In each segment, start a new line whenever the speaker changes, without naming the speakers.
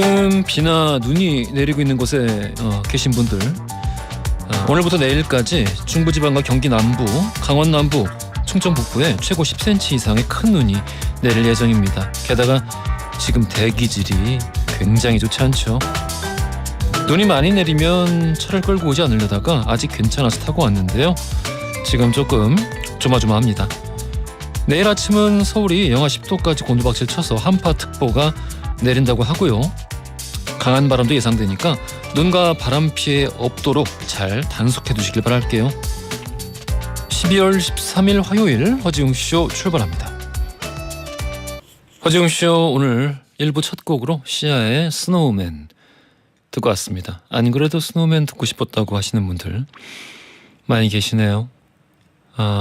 지금 비나 눈이 내리고 있는 곳에 계신 분들, 오늘부터 내일까지 중부지방과 경기 남부, 강원 남부, 충청 북부에 최고 10cm 이상의 큰 눈이 내릴 예정입니다. 게다가 지금 대기질이 굉장히 좋지 않죠. 눈이 많이 내리면 차를 끌고 오지 않으려다가 아직 괜찮아서 타고 왔는데요. 지금 조금 조마조마합니다. 내일 아침은 서울이 영하 10도까지 곤두박질 쳐서 한파특보가 내린다고 하고요. 강한 바람도 예상되니까 눈과 바람 피해 없도록 잘 단속해 두시길 바랄게요. 12월 13일 화요일 허지웅쇼 출발합니다. 허지웅쇼 오늘 1부 첫 곡으로 시아의 스노우맨 듣고 왔습니다. 안 그래도 스노우맨 듣고 싶었다고 하시는 분들 많이 계시네요.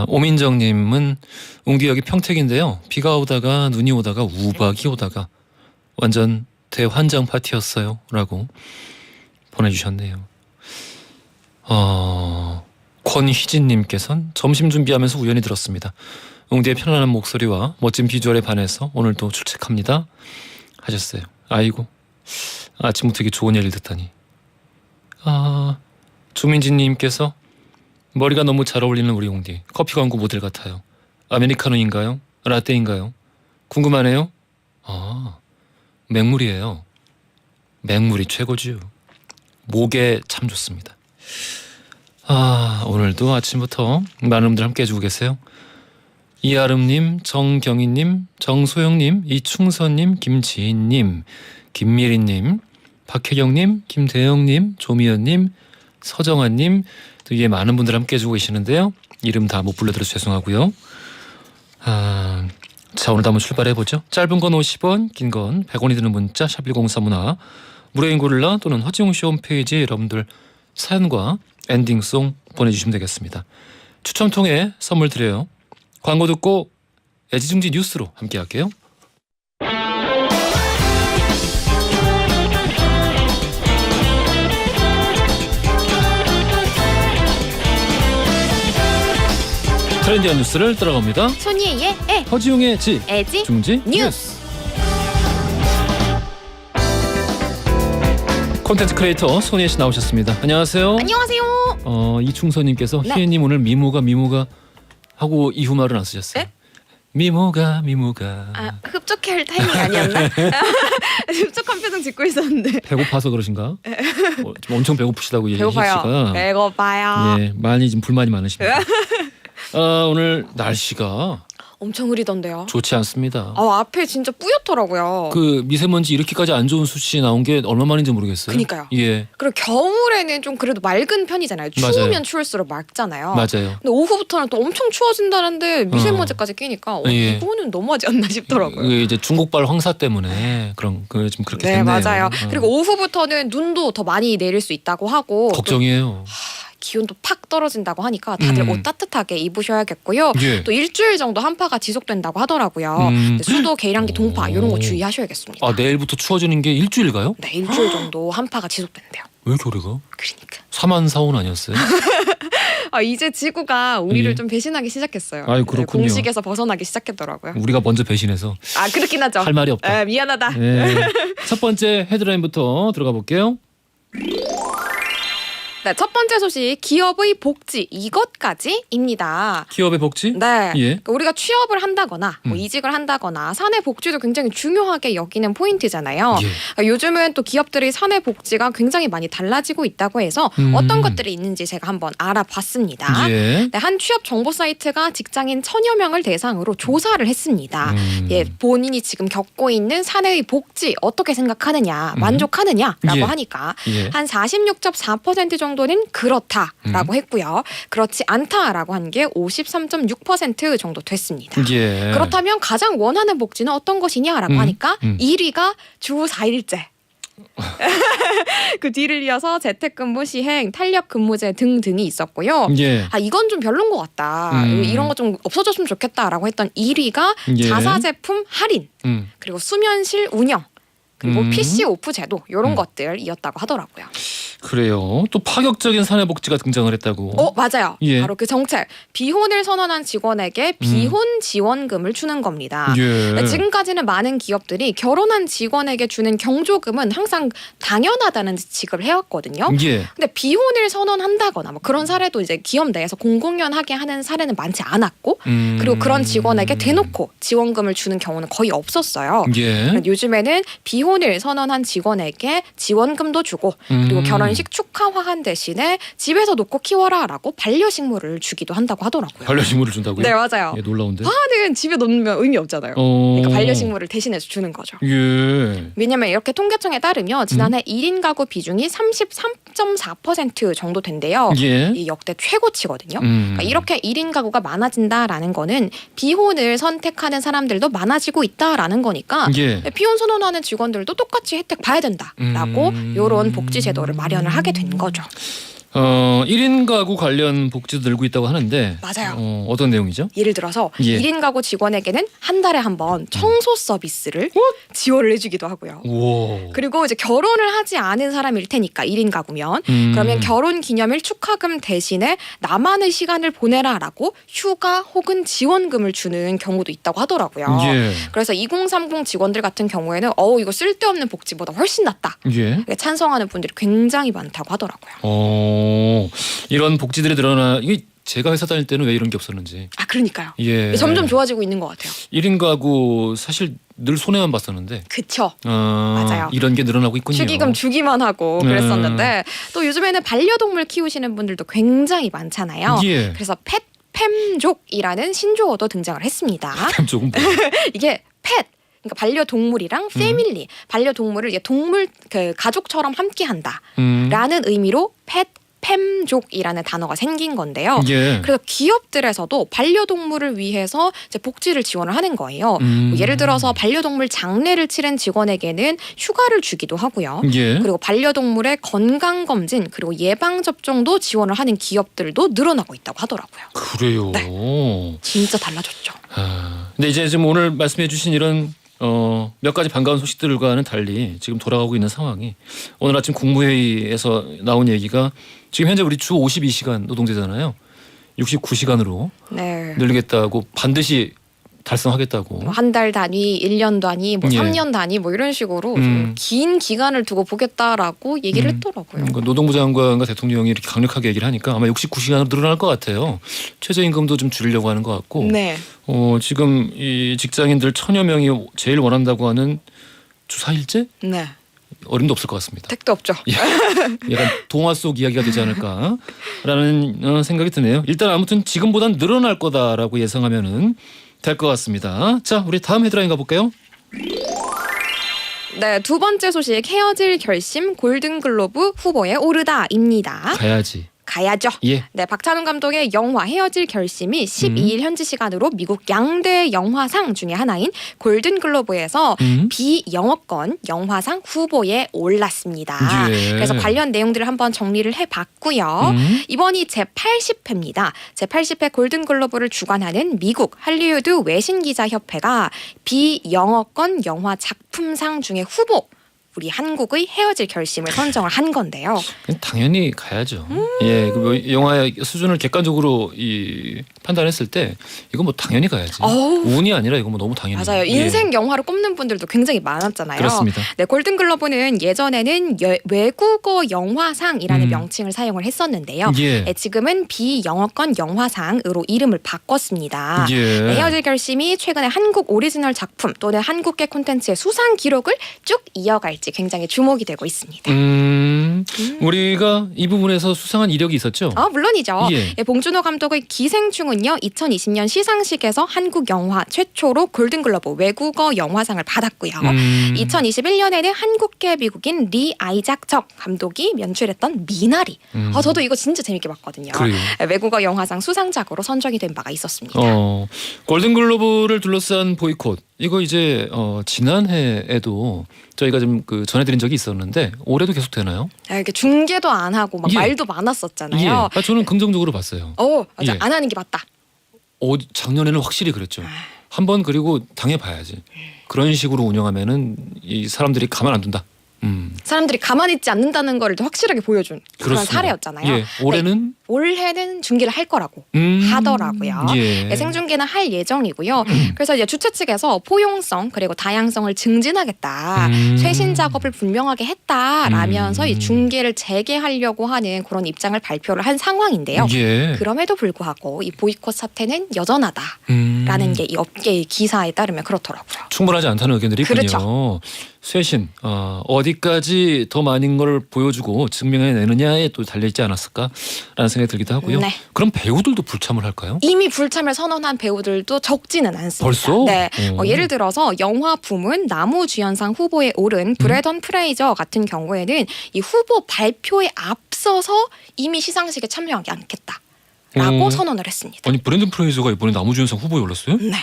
오민정님은 웅디 여기 평택인데요. 비가 오다가 눈이 오다가 우박이 오다가 완전 대환장 파티였어요 라고 보내주셨네요. 권희진님께서는 점심 준비하면서 우연히 들었습니다. 웅디의 편안한 목소리와 멋진 비주얼에 반해서 오늘도 출첵합니다 하셨어요. 아이고, 아침부터 이게 좋은 얘기를 듣다니. 조민진님께서 머리가 너무 잘 어울리는 우리 웅디, 커피 광고 모델 같아요. 아메리카노인가요? 라떼인가요? 궁금하네요. 맹물이에요. 맹물이 최고죠. 목에 참 좋습니다. 오늘도 아침부터 많은 분들 함께 해주고 계세요. 이아름님, 정경희님, 정소영님, 이충선님, 김지인님, 김미리님, 박혜경님, 김대영님, 조미연님, 서정아님, 또 이에 많은 분들 함께 해주고 계시는데요. 이름 다 못 불러드려서 죄송하고요. 자, 오늘도 한번 출발해보죠. 짧은 건 50원, 긴 건 100원이 드는 문자 샵1031, 무료인 고릴라 또는 허지웅쇼 홈페이지에 여러분들 사연과 엔딩송 보내주시면 되겠습니다. 추첨 통해 선물 드려요. 광고 듣고 애지중지 뉴스로 함께 할게요. 트렌디한 뉴스를 따라갑니다.
손예의 애,
허지웅의 지,
애지
중지
뉴스.
콘텐츠 크리에이터 손예 씨 나오셨습니다. 안녕하세요.
안녕하세요.
이충선님께서
네.
희애님 오늘 미모가 하고 이후 말은 안 쓰셨어요.
네?
미모가
흡족해 할 타이밍 아니었나? 흡족한 표정 짓고 있었는데.
배고파서 그러신가? 좀 엄청 배고프시다고 예희 씨가.
배고파요.
예, 많이 좀 불만이 많으십니다. 오늘 날씨가
엄청 흐리던데요.
좋지 않습니다.
앞에 진짜 뿌옇더라고요.
그 미세먼지 이렇게까지 안 좋은 수치 나온 게 얼마 만인지 모르겠어요.
그니까요.
예,
그리고 겨울에는 좀 그래도 맑은 편이잖아요. 추우면
맞아요.
추울수록 맑잖아요.
맞아요.
근데 오후부터는 또 엄청 추워진다는데 미세먼지까지 끼니까
예.
이거는 너무하지 않나 싶더라고요.
이게 이제 중국발 황사 때문에 좀 그렇게
네,
됐네요.
맞아요. 그리고 오후부터는 눈도 더 많이 내릴 수 있다고 하고
걱정이에요.
기온도 팍 떨어진다고 하니까 다들 옷 따뜻하게 입으셔야겠고요.
예.
또 일주일 정도 한파가 지속된다고 하더라고요. 근데 수도, 계량기, 동파 이런 거 주의하셔야겠습니다.
내일부터 추워지는 게 일주일 가요?
네, 일주일 정도 한파가 지속된대요.
왜 이렇게 오래 가?
그러니까.
4만 4원 아니었어요?
이제 지구가 우리를
예.
좀 배신하기 시작했어요.
아유, 그렇군요.
공식에서 벗어나기 시작했더라고요.
우리가 먼저 배신해서
그렇긴 하죠.
할 말이 없다.
미안하다.
네. 첫 번째 헤드라인부터 들어가 볼게요.
네, 첫 번째 소식, 기업의 복지 이것까지입니다.
기업의 복지?
네,
예.
그러니까 우리가 취업을 한다거나 이직을 한다거나 사내 복지도 굉장히 중요하게 여기는 포인트잖아요.
예.
그러니까 요즘은 또 기업들의 사내 복지가 굉장히 많이 달라지고 있다고 해서 어떤 것들이 있는지 제가 한번 알아봤습니다.
예.
네, 한 취업 정보 사이트가 직장인 1000여 명을 대상으로 조사를 했습니다. 예, 본인이 지금 겪고 있는 사내의 복지 어떻게 생각하느냐, 만족하느냐라고
예.
하니까
예.
한 46.4% 정도는 그렇다라고 했고요. 그렇지 않다라고 한 게 53.6% 정도 됐습니다.
예.
그렇다면 가장 원하는 복지는 어떤 것이냐라고 하니까 1위가 주 4일제. 그 뒤를 이어서 재택근무 시행, 탄력근무제 등등이 있었고요.
예.
이건 좀 별론 것 같다. 이런 거 좀 없어졌으면 좋겠다라고 했던 1위가
예.
자사제품 할인,
음.
그리고 수면실 운영, 그리고 PC 오프 제도 이런 것들이었다고 하더라고요.
그래요. 또 파격적인 사내 복지가 등장을 했다고.
맞아요.
예.
바로 그 정책. 비혼을 선언한 직원에게 비혼 지원금을 주는 겁니다.
예.
지금까지는 많은 기업들이 결혼한 직원에게 주는 경조금은 항상 당연하다는 지급을 해왔거든요.
예.
근데 비혼을 선언한다거나 뭐 그런 사례도 이제 기업 내에서 공공연하게 하는 사례는 많지 않았고, 그리고 그런 직원에게 대놓고 지원금을 주는 경우는 거의 없었어요.
예.
요즘에는 비혼을 선언한 직원에게 지원금도 주고, 그리고 결혼식 축하화한 대신에 집에서 놓고 키워라라고 반려식물을 주기도 한다고 하더라고요.
반려식물을 준다고요?
네, 맞아요.
예, 놀라운데.
화는 집에 놓으면 의미 없잖아요. 그러니까 반려식물을 대신해서 주는 거죠.
예.
왜냐면 이렇게 통계청에 따르면 지난해 1인 가구 비중이 33.4% 정도 된대요.
예.
이 역대 최고치거든요. 그러니까 이렇게 1인 가구가 많아진다라는 거는 비혼을 선택하는 사람들도 많아지고 있다라는 거니까
예.
비혼 선언하는 직원들도 똑같이 혜택 봐야 된다라고 이런 복지 제도를 마련을 하게 된 거죠.
1인 가구 관련 복지도 늘고 있다고 하는데
맞아요.
어떤 내용이죠?
예를 들어서
예.
1인 가구 직원에게는 한 달에 한 번 청소 서비스를 지원을 해주기도 하고요.
우와.
그리고 이제 결혼을 하지 않은 사람일 테니까 1인 가구면 그러면 결혼 기념일 축하금 대신에 나만의 시간을 보내라라고 휴가 혹은 지원금을 주는 경우도 있다고 하더라고요.
예.
그래서 2030 직원들 같은 경우에는 이거 쓸데없는 복지보다 훨씬 낫다.
예.
찬성하는 분들이 굉장히 많다고 하더라고요.
이런 복지들이 늘어나 이게 제가 회사 다닐 때는 왜 이런 게 없었는지.
그러니까요.
예.
점점 좋아지고 있는 것 같아요.
1인 가구 사실 늘 손해만 봤었는데.
그쵸. 맞아요.
이런 게 늘어나고 있군요.
축의금 주기만 하고 그랬었는데 또 요즘에는 반려동물 키우시는 분들도 굉장히 많잖아요.
예.
그래서 펫팸족이라는 신조어도 등장을 했습니다.
조금 뭐.
이게 펫 그러니까 반려동물이랑 패밀리 반려동물을 이제 동물 그 가족처럼 함께한다라는 의미로 펫팸족이라는 단어가 생긴 건데요.
예.
그래서 기업들에서도 반려동물을 위해서 이제 복지를 지원을 하는 거예요. 뭐 예를 들어서 반려동물 장례를 치른 직원에게는 휴가를 주기도 하고요.
예.
그리고 반려동물의 건강 검진 그리고 예방 접종도 지원을 하는 기업들도 늘어나고 있다고 하더라고요.
그래요.
진짜 달라졌죠.
근데 이제 지금 오늘 말씀해주신 이런 몇 가지 반가운 소식들과는 달리 지금 돌아가고 있는 상황이 오늘 아침 국무회의에서 나온 얘기가 지금 현재 우리 주 52시간 노동제잖아요. 69시간으로
네.
늘리겠다고 반드시 달성하겠다고.
한 달 단위, 1년 단위, 뭐
예.
3년 단위 뭐 이런 식으로 좀 긴 기간을 두고 보겠다라고 얘기를 했더라고요.
그러니까 노동부 장관과 대통령이 이렇게 강력하게 얘기를 하니까 아마 69시간으로 늘어날 것 같아요. 최저임금도 좀 줄이려고 하는 것 같고.
네.
지금 이 직장인들 1000여 명이 제일 원한다고 하는 주 4일제?
네.
어림도 없을 것 같습니다.
택도 없죠.
약간 동화 속 이야기가 되지 않을까라는 생각이 드네요. 일단 아무튼 지금보단 늘어날 거다라고 예상하면은 될 것 같습니다. 자, 우리 다음 헤드라인 가볼까요?
네, 두 번째 소식 헤어질 결심 골든글로브 후보에 오르다입니다.
가야지.
가야죠.
예.
네, 박찬욱 감독의 영화 헤어질 결심이 12일 현지 시간으로 미국 양대 영화상 중에 하나인 골든글로브에서 비영어권 영화상 후보에 올랐습니다.
예.
그래서 관련 내용들을 한번 정리를 해봤고요. 이번이 제80회입니다. 제80회 골든글로브를 주관하는 미국 할리우드 외신기자협회가 비영어권 영화 작품상 중에 후보 우리 한국의 헤어질 결심을 선정을 한 건데요.
당연히 가야죠. 예, 그 영화의 수준을 객관적으로 판단했을 때 이거 뭐 당연히 가야지. 운이 아니라 이거 뭐 너무 당연히.
맞아요. 인생 영화로 꼽는 분들도 굉장히 많았잖아요.
그렇습니다.
네, 골든글러브는 예전에는 외국어 영화상이라는 명칭을 사용을 했었는데요.
예.
네, 지금은 비영어권 영화상으로 이름을 바꿨습니다.
예.
네, 헤어질 결심이 최근에 한국 오리지널 작품 또는 한국계 콘텐츠의 수상 기록을 쭉 이어갈지 굉장히 주목이 되고 있습니다.
우리가 이 부분에서 수상한 이력이 있었죠?
물론이죠.
예.
네, 봉준호 감독의 기생충은요 2020년 시상식에서 한국 영화 최초로 골든글러브 외국어 영화상을 받았고요. 2021년에는 한국계 미국인 리 아이작 감독이 연출했던 미나리. 저도 이거 진짜 재밌게 봤거든요.
그래요.
외국어 영화상 수상작으로 선정이 된 바가 있었습니다.
골든글로브를 둘러싼 보이콧 이거 이제 지난해에도 저희가 좀 전해드린 적이 있었는데 올해도 계속 되나요?
이렇게 중계도 안 하고 막
예.
말도 많았었잖아요.
예. 저는 긍정적으로 봤어요.
맞아.
예.
안 하는 게 맞다.
작년에는 확실히 그랬죠. 한번 그리고 당해봐야지. 그런 식으로 운영하면은 이 사람들이 가만 안 둔다.
사람들이 가만히 있지 않는다는 거를 더 확실하게 보여준 그런
그렇습니다.
사례였잖아요.
예, 올해는
올해는 중계를 할 거라고 하더라고요.
예.
생중계는 할 예정이고요. 그래서 이제 주최 측에서 포용성 그리고 다양성을 증진하겠다. 쇄신 작업을 분명하게 했다라면서 이 중계를 재개하려고 하는 그런 입장을 발표를 한 상황인데요.
예.
그럼에도 불구하고 이 보이콧 사태는 여전하다라는 게 이 업계의 기사에 따르면 그렇더라고요.
충분하지 않다는 의견들이 있군요.
그렇죠.
쇄신 어디까지 더 많은 걸 보여주고 증명해내느냐에 또 달려있지 않았을까라는 생각이 들기도 하고요.
네.
그럼 배우들도 불참을 할까요?
이미 불참을 선언한 배우들도 적지는 않습니다.
벌써?
네.
오.
예를 들어서 영화 부문 나무주연상 후보에 오른 브래던 프레이저 같은 경우에는 이 후보 발표에 앞서서 이미 시상식에 참여하지 않겠다라고 선언을 했습니다.
아니 브랜든 프레이저가 이번에 나무주연상 후보에 올랐어요?
네.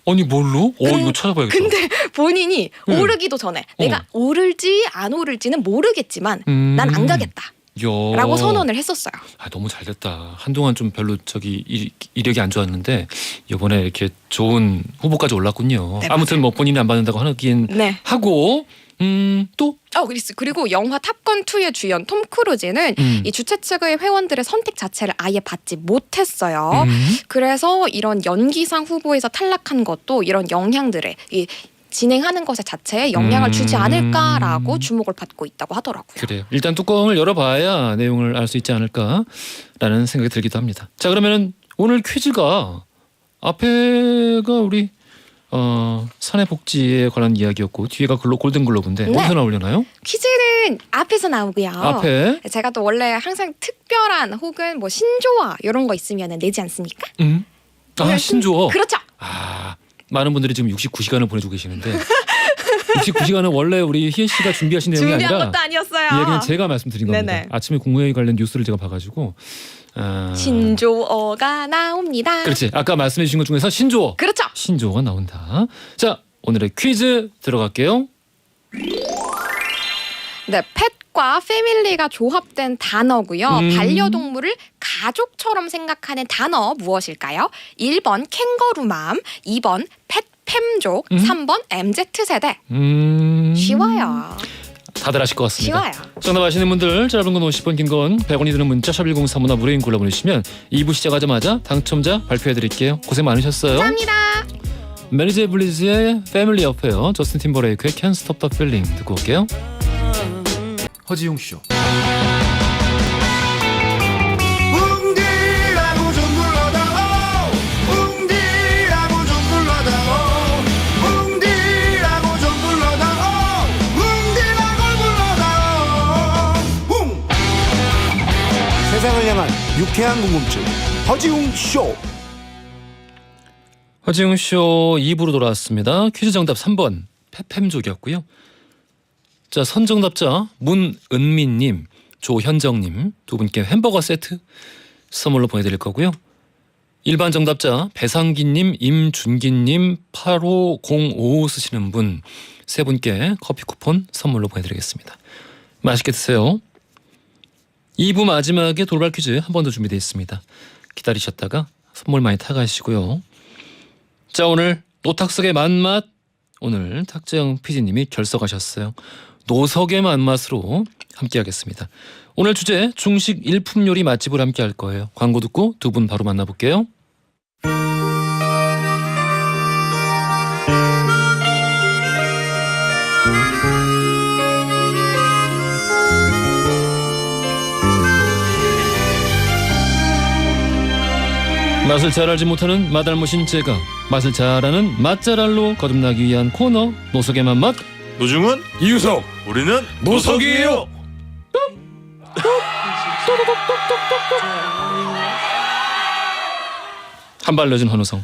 아니 뭘로? 이거 찾아봐야겠다.
근데 본인이 오르기도 전에 내가 오를지 안 오를지는 모르겠지만 난 안 가겠다. 라고 선언을 했었어요.
너무 잘 됐다. 한동안 좀 별로 이력이 안 좋았는데 이번에 이렇게 좋은 후보까지 올랐군요.
네,
아무튼 뭐 본인이 안 받는다고 하긴
네.
하고 또
그리고 영화 탑건 2의 주연 톰 크루즈는 이 주최 측의 회원들의 선택 자체를 아예 받지 못했어요. 그래서 이런 연기상 후보에서 탈락한 것도 이런 영향들에 이 진행하는 것에 자체에 영향을 주지 않을까라고 주목을 받고 있다고 하더라고요.
그래요. 일단 뚜껑을 열어봐야 내용을 알 수 있지 않을까라는 생각이 들기도 합니다. 자, 그러면은 오늘 퀴즈가 앞에가 우리 사내복지에 관한 이야기였고 뒤에가 골든글로브인데
네.
어디서 나오려나요?
퀴즈는 앞에서 나오고요.
앞에
제가 또 원래 항상 특별한 혹은 뭐 신조어 이런 거 있으면 내지 않습니까?
신조어.
그렇죠.
많은 분들이 지금 69시간을 보내주고 계시는데 69시간은 원래 우리 희애 씨가 준비하신 내용이
준비한
아니라
것도 아니었어요.
이 얘기는 제가 말씀드린 겁니다.
네네.
아침에 국무회의 관련 뉴스를 제가 봐가지고
신조어가 나옵니다.
그렇지. 아까 말씀해 주신 것 중에서 신조어.
그렇죠.
신조어가 나온다. 자, 오늘의 퀴즈 들어갈게요.
네, 펫과 패밀리가 조합된 단어고요. 반려동물을 가족처럼 생각하는 단어 무엇일까요? 1번 캥거루맘, 2번 펫팸족, 3번 MZ세대. 쉬워요.
다들 아실 것 같습니다.
쉬워요.
정답 아시는 분들 짧은 건 50원 긴 건 100원이 드는 문자 샵 1035나 무료인 걸로 보내주시면 2부 시작하자마자 당첨자 발표해드릴게요. 고생 많으셨어요.
감사합니다.
메리 제이 블리즈의 패밀리 어페어, 저스틴 팀버레이크의 Can't Stop the Feeling 듣고 올게요. 허지용 쇼.
웅디라고 좀 불러다오 웅디라고 좀 불러다오 웅디라고 좀 불러다오 웅디라고 불러다오 세상을 향한 유쾌한 궁금증 허지웅 쇼.
허지용 쇼 2부로 돌아왔습니다. 퀴즈 정답 3번 페팸족이었고요. 자, 선정답자 문은미님, 조현정님 두 분께 햄버거 세트 선물로 보내드릴 거고요. 일반 정답자 배상기님, 임준기님, 8505 쓰시는 분 세 분께 커피 쿠폰 선물로 보내드리겠습니다. 맛있게 드세요. 2부 마지막에 돌발 퀴즈 한 번 더 준비되어 있습니다. 기다리셨다가 선물 많이 타가시고요. 자, 오늘 노탁석의 맛맛, 오늘 탁재영 PD님이 결석하셨어요. 노석의 맛맛으로 함께하겠습니다. 오늘 주제 중식 일품 요리 맛집을 함께할 거예요. 광고 듣고 두 분 바로 만나볼게요. 맛을 잘 알지 못하는 맛알못인 제가 맛을 잘 아는 맛잘알로 거듭나기 위한 코너 노석의 맛맛.
노중은
이유석.
우리는
노석이에요. 한발 늦은 헌우성.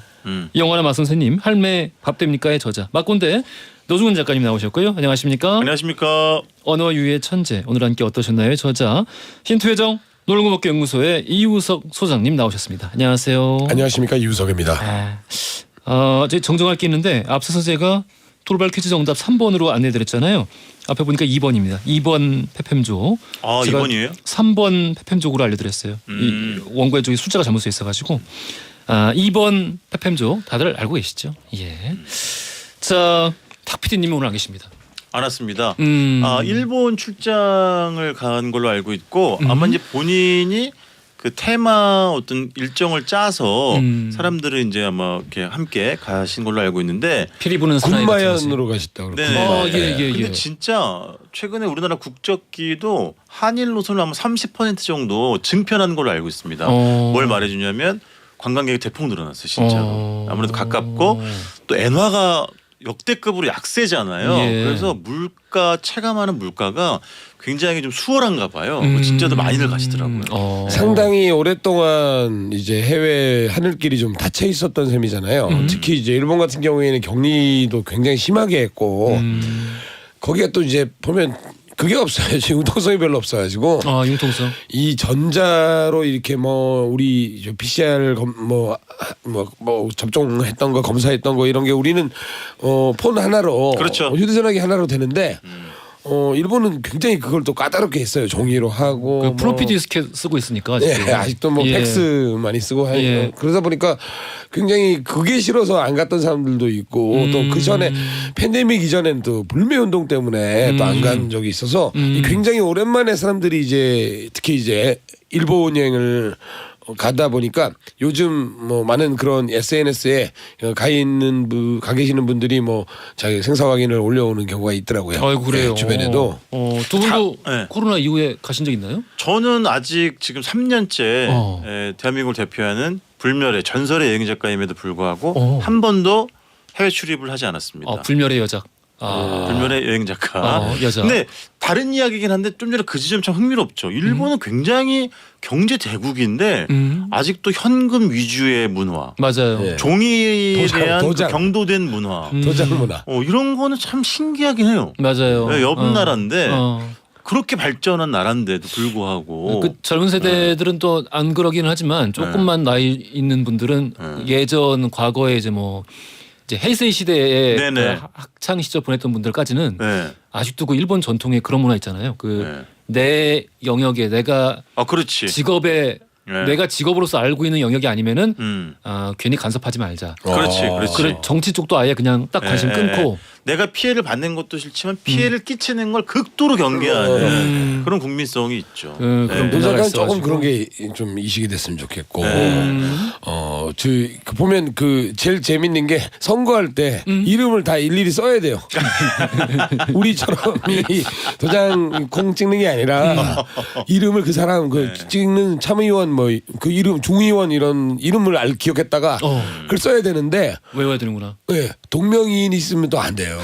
영화나 맛선생님, 할매 밥 됩니까의 저자 맛꼰대 노중은 작가님 나오셨고요. 안녕하십니까?
안녕하십니까.
언어 유의 천재, 오늘 함께 어떠셨나요? 저자 힌트회정 놀고먹기 연구소의 이우석 소장님 나오셨습니다. 안녕하세요.
안녕하십니까, 이우석입니다.
이제 정정할 게 있는데 앞서서 제가 돌발 퀴즈 정답 3번으로 안내드렸잖아요. 앞에 보니까 2번입니다. 2번 페팸족.
아,
제가
2번이에요?
3번 페팸족으로 알려드렸어요. 이 원고에 저기 숫자가 잘못 써 있어가지고 2번 페펜조 다들 알고 계시죠? 예. 자, 탁 PD님이 오늘 안 계십니다.
안 왔습니다. 일본 출장을 간 걸로 알고 있고 아마 이제 본인이 그 테마 어떤 일정을 짜서 사람들은 이제 아마 이렇게 함께 가신 걸로 알고 있는데
피리 부는 사나이 같은
군마연으로 가셨다고
네.
그러고.
예.
근데 진짜 최근에 우리나라 국적기도 한일 노선을 아마 30% 정도 증편한 걸로 알고 있습니다. 뭘 말해주냐면 관광객이 대폭 늘어났어요, 진짜로. 아무래도 가깝고 또 엔화가 역대급으로 약세잖아요.
예.
그래서 물가 체감하는 물가가 굉장히 좀 수월한가 봐요. 진짜도 많이들 가시더라고요.
상당히 오랫동안 이제 해외 하늘길이 좀 닫혀 있었던 셈이잖아요. 특히 이제 일본 같은 경우에는 격리도 굉장히 심하게 했고 거기가 또 이제 보면 그게 없어요. 지금 융통성이 별로 없어가지고.
융통성.
이 전자로 이렇게 뭐 우리 PCR 뭐 접종했던 거 검사했던 거 이런 게 우리는 폰 하나로
그렇죠.
휴대전화기 하나로 되는데 일본은 굉장히 그걸 또 까다롭게 했어요. 종이로 하고
그 플로피 디스켓 쓰고 있으니까 아직도.
예, 아직도 뭐
예.
팩스 많이 쓰고 하니까
예.
그러다 보니까 굉장히 그게 싫어서 안 갔던 사람들도 있고 또 그 전에 팬데믹 이전엔 또 불매 운동 때문에 또 안 간 적이 있어서 굉장히 오랜만에 사람들이 이제 특히 이제 일본 여행을 가다 보니까 요즘 뭐 많은 그런 SNS에 가 계시는 분들이 뭐 자기 생사 확인을 올려오는 경우가 있더라고요.
아이고 그래요.
네, 주변에도.
두 분도
네.
코로나 이후에 가신 적 있나요?
저는 아직 지금 3년째 대한민국을 대표하는 불멸의 전설의 여행 작가임에도 불구하고 한 번도 해외 출입을 하지 않았습니다.
불멸의 여작.
불멸의 여행 작가.
여자.
근데 다른 이야기긴 한데 좀 전에 그 지점 참 흥미롭죠. 일본은 굉장히 경제 대국인데 아직도 현금 위주의 문화,
맞아요.
예.
종이에 대한
도장.
그 경도된 문화,
도장 문화.
이런 거는 참 신기하긴 해요.
맞아요.
네, 옆 나라인데
어.
그렇게 발전한 나라인데도 불구하고
그 젊은 세대들은 또 안 그러기는 하지만 조금만 나이 있는 분들은 예전 과거에 이제 뭐 이제 헤이세이 시대에
네네.
그 학창 시절 보냈던 분들까지는
네.
아직도 그 일본 전통의 그런 문화 있잖아요. 그 내 영역에 내가
그렇지.
직업에
네.
내가 직업으로서 알고 있는 영역이 아니면은 괜히 간섭하지 말자.
그렇지.
그래 정치 쪽도 아예 그냥 딱 관심 끊고
내가 피해를 받는 것도 싫지만 피해를 끼치는 걸 극도로 경계하는 그런 국민성이 있죠.
그런 문화가
도서관
있어가지고.
조금 그런 게 좀 이식이 됐으면 좋겠고 그 보면 그 제일 재밌는 게 선거할 때 이름을 다 일일이 써야 돼요. 우리처럼 이 도장 콩 찍는 게 아니라 이름을 그 사람 그 찍는 참의원 뭐 그 이름 중의원 이런 이름을 기억했다가 그걸 써야 되는데
외워야 되는구나.
네, 동명이인 있으면 또 안 돼요.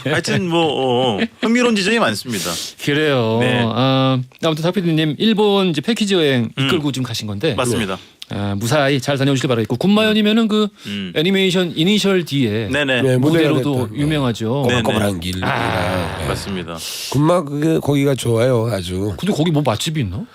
하여튼 뭐 흥미로운 지점이 많습니다.
그래요.
네.
아무튼 탁피디님 일본 이제 패키지 여행 이끌고 지금 가신 건데
맞습니다.
무사히 잘 다녀오시길 바라겠고 군마연이면은 그 애니메이션 이니셜 D에
네네.
네,
무대로도
모델로
유명하죠.
꼬불꼬불한 길.
맞습니다.
군마 그 거기가 좋아요, 아주.
근데 거기 뭐 맛집이 있나?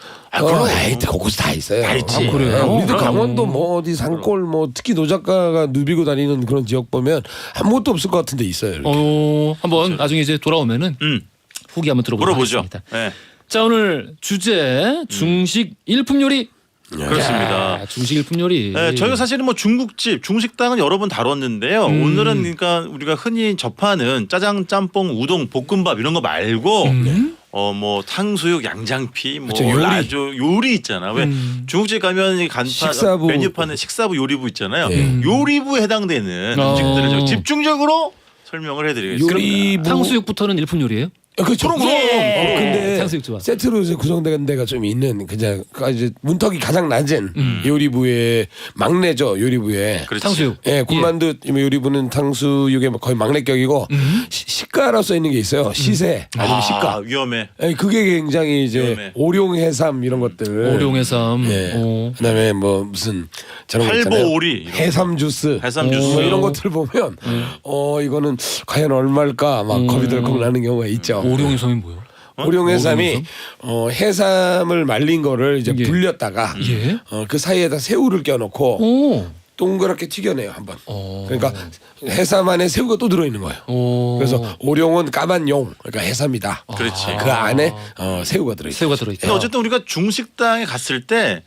곳곳 다 있어요.
다 있지.
그래요?
우리도
그럼.
강원도 뭐 어디 산골 뭐 특히 노작가가 누비고 다니는 그런 지역 보면 아무것도 없을 것 같은데 있어요. 이렇게.
한번 나중에 이제 돌아오면은 후기 한번 들어보도록
물어보죠.
하겠습니다.
네.
자 오늘 주제 중식 일품 요리.
그렇습니다.
중식 일품 요리.
네, 저희가 사실은 뭐 중국집, 중식당은 여러 번 다뤘는데요. 오늘은 그러니까 우리가 흔히 접하는 짜장, 짬뽕, 우동, 볶음밥 이런 거 말고 뭐 탕수육, 양장피, 뭐
그렇죠, 요리.
라조 요리 있잖아. 왜 중국집 가면 이 간판
식사부.
메뉴판에 식사부, 요리부 있잖아요.
예.
요리부에 해당되는 음식들을 저희가 집중적으로 설명을 해드리겠습니다.
요리부.
탕수육부터는 일품 요리예요?
그렇죠. 근데
탕수육 좋아.
세트로 이제 구성된 데가 좀 있는 그냥 이제 문턱이 가장 낮은 요리부의 막내죠. 요리부의.
그렇지.
탕수육.
예, 군만두 요리부는 탕수육의 거의 막내격이고 시가로 써 있는 게 있어요. 시세 아니면 시가.
위험해.
예, 그게 굉장히 이제
위험해.
오룡해삼 이런 것들.
오룡해삼.
예. 그다음에 뭐 무슨 저런 거 있잖아요.
팔보오리 이런 거.
해삼 주스.
해삼 주스.
뭐 이런 것들 보면 이거는 과연 얼마일까 막 겁이 덜컥 나는 경우가 있죠.
오룡해삼이 뭐예요?
오룡해삼이 해삼을 말린 거를 이제
예.
불렸다가
예.
그 사이에다 새우를 껴놓고
오.
동그랗게 튀겨내요 한번. 그러니까 해삼 안에 새우가 또 들어있는 거예요. 그래서 오룡은 까만 용, 그러니까 해삼이다.
그렇지.
그 안에 새우가 들어있어요.
새우가 들어있다.
근데 어쨌든 우리가 중식당에 갔을 때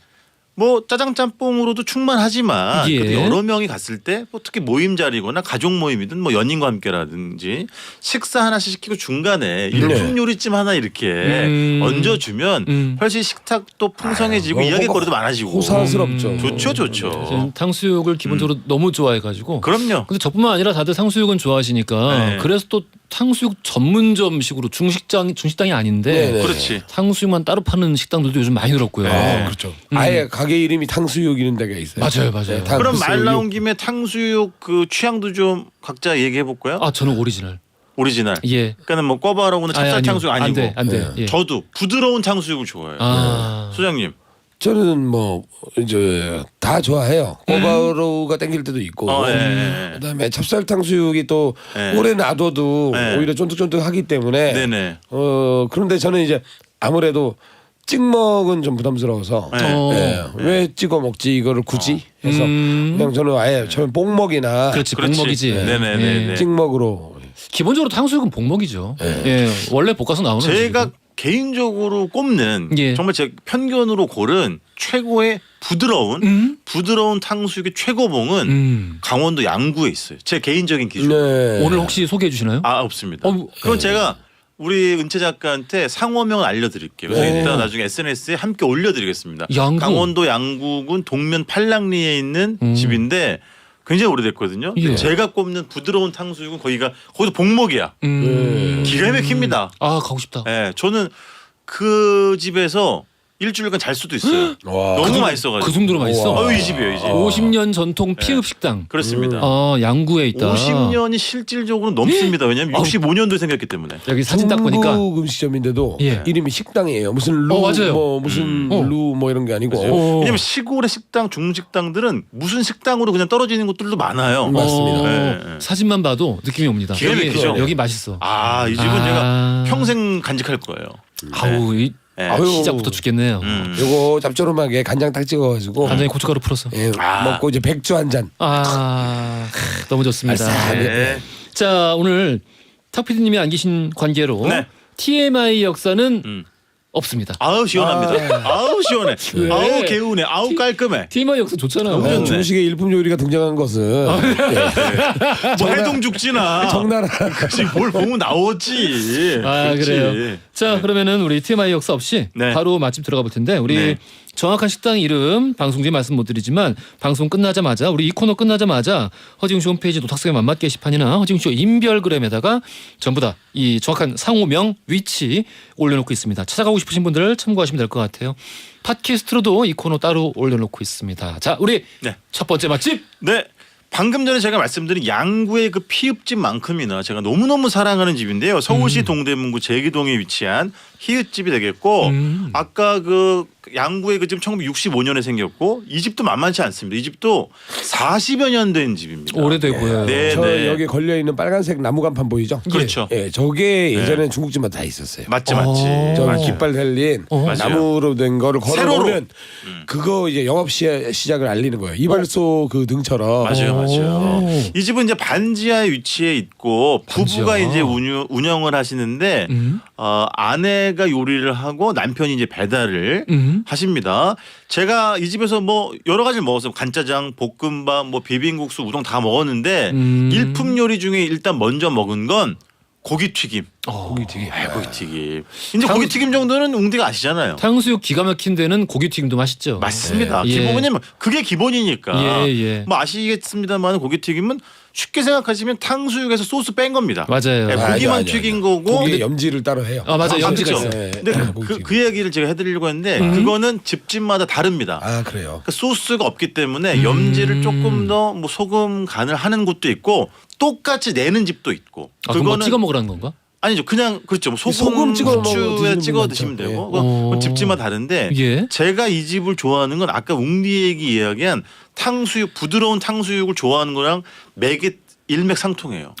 뭐 짜장 짬뽕으로도 충만하지만
예.
그래도 여러 명이 갔을 때 뭐 특히 모임 자리거나 가족 모임이든 뭐 연인과 함께라든지 식사 하나씩 시키고 중간에 일품 요리찜 하나 이렇게 얹어주면 훨씬 식탁도 풍성해지고 이야기거리도 많아지고
호사스럽죠.
좋죠, 좋죠.
저는 탕수육을 기본적으로 너무 좋아해가지고.
그럼요.
근데 저뿐만 아니라 다들 탕수육은 좋아하시니까
네.
그래서 또 탕수육 전문점식으로 중식당이 아닌데
네네.
그렇지.
탕수육만 따로 파는 식당들도 요즘 많이 늘었고요.
네.
그렇죠. 아예 가게 이름이 탕수육이는 데가 있어요.
맞아요.
탕수육.
그럼 말 나온 김에 탕수육 그 취향도 좀 각자 얘기해 볼까요?
아 저는 오리지널.
오리지널.
예.
그러니까는 뭐 꿔바로우는 찹쌀
아니요.
탕수육 아니고.
안 돼. 예.
저도 부드러운 탕수육을 좋아해요.
아.
소장님.
저는 뭐 이제 다 좋아해요. 꼬바로우가 땡길 때도 있고.
예.
그다음에 찹쌀 탕수육이 또
네.
오래 놔둬도
네.
오히려 쫀득쫀득하기 때문에.
네네.
그런데 저는 이제 아무래도 찍먹은 좀 부담스러워서
네.
예, 왜 찍어 먹지 이거를 굳이 해서 그냥 저는 아예 처음에 뽕먹이나
그렇지,
그렇지.
복먹이지.
네네네.
예.
찍먹으로
기본적으로 탕수육은 복먹이죠. 예. 원래 볶아서 나오는
제가
음식이고.
개인적으로 꼽는
예.
정말 제 편견으로 고른 최고의 부드러운 탕수육의 최고봉은 강원도 양구에 있어요. 제 개인적인 기준.
네.
오늘 혹시 소개해 주시나요?
아 없습니다.
어,
그건 제가 우리 은채 작가한테 상호명을 알려드릴게요. 그래서
네.
이따 나중에 SNS에 함께 올려드리겠습니다.
양구.
강원도 양구군 동면 팔랑리에 있는 집인데 굉장히 오래됐거든요.
예.
제가 꼽는 부드러운 탕수육은 거기도 복먹이야. 기가 막힙니다.
아 가고 싶다.
예, 저는 그 집에서 일주일간 잘 수도 있어요.
와.
너무 맛있어가지고.
그 정도로 맛있어?
이 집이에요, 이 집.
50년 전통 피읍 식당.
그렇습니다.
양구에 있다.
50년이 실질적으로 넘습니다. 왜냐하면 65년도에 생겼기 때문에.
여기 사진 딱 보니까
중국 음식점인데도
예.
이름이 식당이에요. 무슨 루
맞아요.
뭐 무슨 루 뭐 이런 게 아니고.
왜냐면 시골의 식당, 중식당들은 무슨 식당으로 그냥 떨어지는 곳들도 많아요.
맞습니다.
네.
사진만 봐도 느낌이 옵니다.
기가 막히죠?
여기 맛있어.
아, 이 집은 제가 평생 간직할 거예요.
아우 이
네.
아유.
시작부터 죽겠네요.
요거 짭조름하게 간장 딱 찍어가지고
간장에 고춧가루 풀어서.
예, 먹고 이제 백주 한 잔.
너무 좋습니다.
네.
자 오늘 탁 PD님이 안 계신 관계로
네.
TMI 역사는 없습니다.
아우 시원합니다. 아우 시원해.
왜?
아우 개운해. 아우 깔끔해.
TMI 역사 좋잖아요.
너무 좋네.
중식의 일품 요리가 등장한 것은
뭐 해동죽지나
청나라
그치, 뭘 보면 나오지. 그렇지.
그래요. 자 그러면은 우리 TMI 역사 없이
네.
바로 맛집 들어가 볼 텐데 우리
네.
정확한 식당 이름 방송 중에 말씀 못 드리지만 방송 끝나자마자 우리 이 코너 끝나자마자 허지웅쇼 홈페이지 노탁성의 맛맛 게시판이나 허지웅쇼 인별그램에다가 전부 다 이 정확한 상호명 위치 올려놓고 있습니다. 찾아가고 싶으신 분들 참고하시면 될 것 같아요. 팟캐스트로도 이 코너 따로 올려놓고 있습니다. 자 우리
네.
첫 번째 맛집
네. 방금 전에 제가 말씀드린 양구의 그 피읍집만큼이나 제가 너무너무 사랑하는 집인데요. 서울시 동대문구 제기동에 위치한 히읗집이 되겠고 아까 그 양구의 그 집 1965년에 생겼고 이 집도 만만치 않습니다. 이 집도 40여 년 된 집입니다.
오래되고요.
네.
저 여기 걸려 있는 빨간색 나무 간판 보이죠?
그렇죠.
예, 저게 예전엔 중국집마다 다 있었어요.
맞지.
저
맞아요.
깃발 달린
맞아요.
나무로 된 거를
세로로.
걸어놓으면 그거 이제 영업 시작을 알리는 거예요. 이발소 그 등처럼.
맞아요. 이 집은 이제 반지하에 위치해 있고 부부가
반지하.
이제 운영을 하시는데 아내가 요리를 하고 남편이 이제 배달을 하십니다. 제가 이 집에서 뭐 여러 가지를 먹었어요. 간짜장, 볶음밥, 뭐 비빔국수, 우동 다 먹었는데 일품 요리 중에 일단 먼저 먹은 건 고기튀김.
고기튀김.
고기튀김. 이제 고기튀김 정도는 웅디가 아시잖아요.
탕수육 기가 막힌 데는 고기튀김도 맛있죠.
맞습니다.
예.
기본이면 그게 기본이니까.
예.
뭐 아시겠습니다만 고기튀김은 쉽게 생각하시면 탕수육에서 소스 뺀 겁니다.
맞아요.
네,
아니,
고기만
아니.
튀긴 거고.
고기에 염지를 따로 해요.
맞아요. 염지가
그렇죠.
있어요.
근데
고기튀김.
그 얘기를 제가 해드리려고 했는데 그거는 집집마다 다릅니다.
아 그래요.
그러니까 소스가 없기 때문에 염지를 조금 더 뭐 소금 간을 하는 곳도 있고 똑같이 내는 집도 있고.
그럼 뭐 찍어 먹으라는 건가?
아니죠. 그냥 그렇죠. 뭐
소금 찍어
후추에
드시는
찍어
분
드시면
많죠.
되고.
예.
그건 집집마다 다른데
예.
제가 이 집을 좋아하는 건 아까 웅디 얘기 이야기한 탕수육 부드러운 탕수육을 좋아하는 거랑 맥이 일맥상통해요.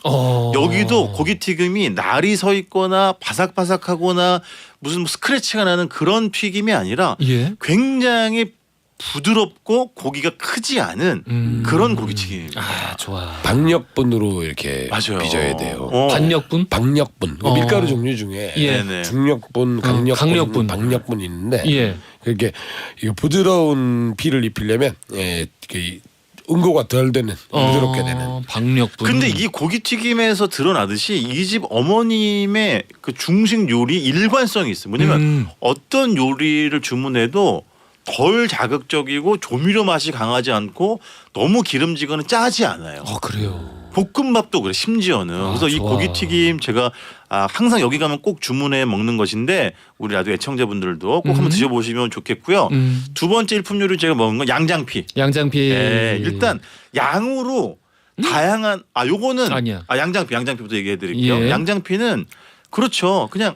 여기도 고기튀김이 날이 서 있거나 바삭바삭하거나 무슨 스크래치가 나는 그런 튀김이 아니라
예.
굉장히 부드럽고 고기가 크지 않은 그런 고기튀김.
아 좋아.
박력분으로 이렇게
맞아요.
빚어야 돼요.
반력분?
박력분 밀가루 종류 중에
예.
네네.
중력분, 강력분,
강력분.
박력분이 있는데
예.
이렇게 이거 부드러운 피를 입히려면 응고가 덜 되는 부드럽게 되는.
박력분.
근데 이 고기튀김에서 드러나듯이 이 집 어머님의 그 중식 요리 일관성이 있어요. 뭐냐면 어떤 요리를 주문해도 덜 자극적이고 조미료 맛이 강하지 않고 너무 기름지거나 짜지 않아요.
그래요.
볶음밥도 그래 심지어는. 그래서 이
좋아.
고기튀김 제가 항상 여기 가면 꼭 주문해 먹는 것인데 우리 라디오 애청자분들도 꼭 한번 드셔보시면 좋겠고요. 두 번째 일품 요리 제가 먹은 건 양장피.
양장피.
네, 일단 양으로 다양한 요거는
아니야.
양장피부터 얘기해 드릴게요.
예.
양장피는 그렇죠. 그냥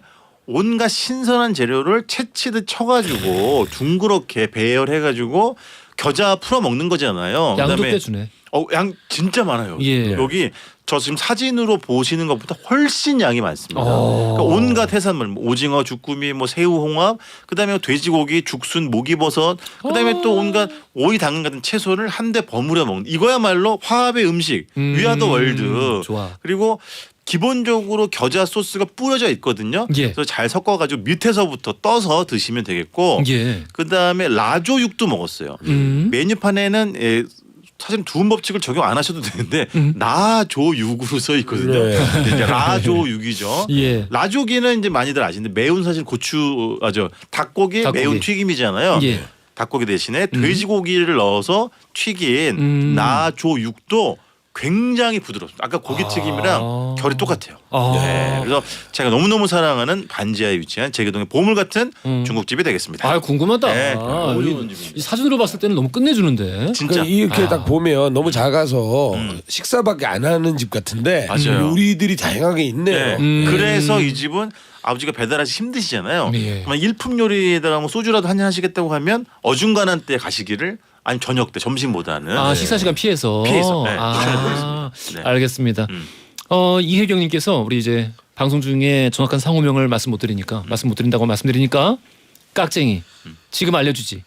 온갖 신선한 재료를 채치듯 쳐가지고 둥그렇게 배열해가지고 겨자 풀어 먹는 거잖아요.
양도
그다음에
빼주네.
양 진짜 많아요.
예.
여기 저 지금 사진으로 보시는 것보다 훨씬 양이 많습니다. 그러니까 온갖 해산물, 뭐 오징어, 주꾸미, 뭐 새우, 홍합, 그다음에 돼지고기, 죽순, 목이버섯, 그다음에 또 온갖 오이, 당근 같은 채소를 한데 버무려 먹는 이거야말로 화합의 음식, 위아더 월드.
좋아.
그리고 기본적으로 겨자 소스가 뿌려져 있거든요.
예.
그래서 잘 섞어가지고 밑에서부터 떠서 드시면 되겠고,
예.
그다음에 라조육도 먹었어요. 메뉴판에는 사실 두음 법칙을 적용 안 하셔도 되는데 나조육으로 써 있거든요.
네.
이제 라조육이죠.
예.
라조기는 이제 많이들 아시는데 매운 사실 닭고기 매운 튀김이잖아요.
예.
닭고기 대신에 돼지고기를 넣어서 튀긴 나조육도 굉장히 부드럽습니다. 아까 고기튀김이랑 결이 똑같아요. 네, 그래서 제가 너무너무 사랑하는 반지하에 위치한 제교동의 보물 같은 중국집이 되겠습니다.
아 궁금하다.
네, 너무
이-
좋은 집입니다.
이 사진으로 봤을 때는 너무 끝내주는데.
진짜
그러니까 이렇게 딱 보면 너무 작아서 식사밖에 안 하는 집 같은데
맞아요.
요리들이 다양하게 있네요.
네. 그래서 이 집은 아버지가 배달하시 힘드시잖아요.
예.
그러면 일품 요리에다가 뭐 소주라도 한잔 하시겠다고 하면 어중간한 때 가시기를 아니면 저녁 때 점심보다는
식사 시간 피해서.
피해서, 네, 추천해드리겠습니다. 네.
알겠습니다. 이혜경님께서 우리 이제 방송 중에 정확한 상호명을 말씀 못 드리니까 말씀 못 드린다고 말씀드리니까 깍쟁이 지금 알려주지.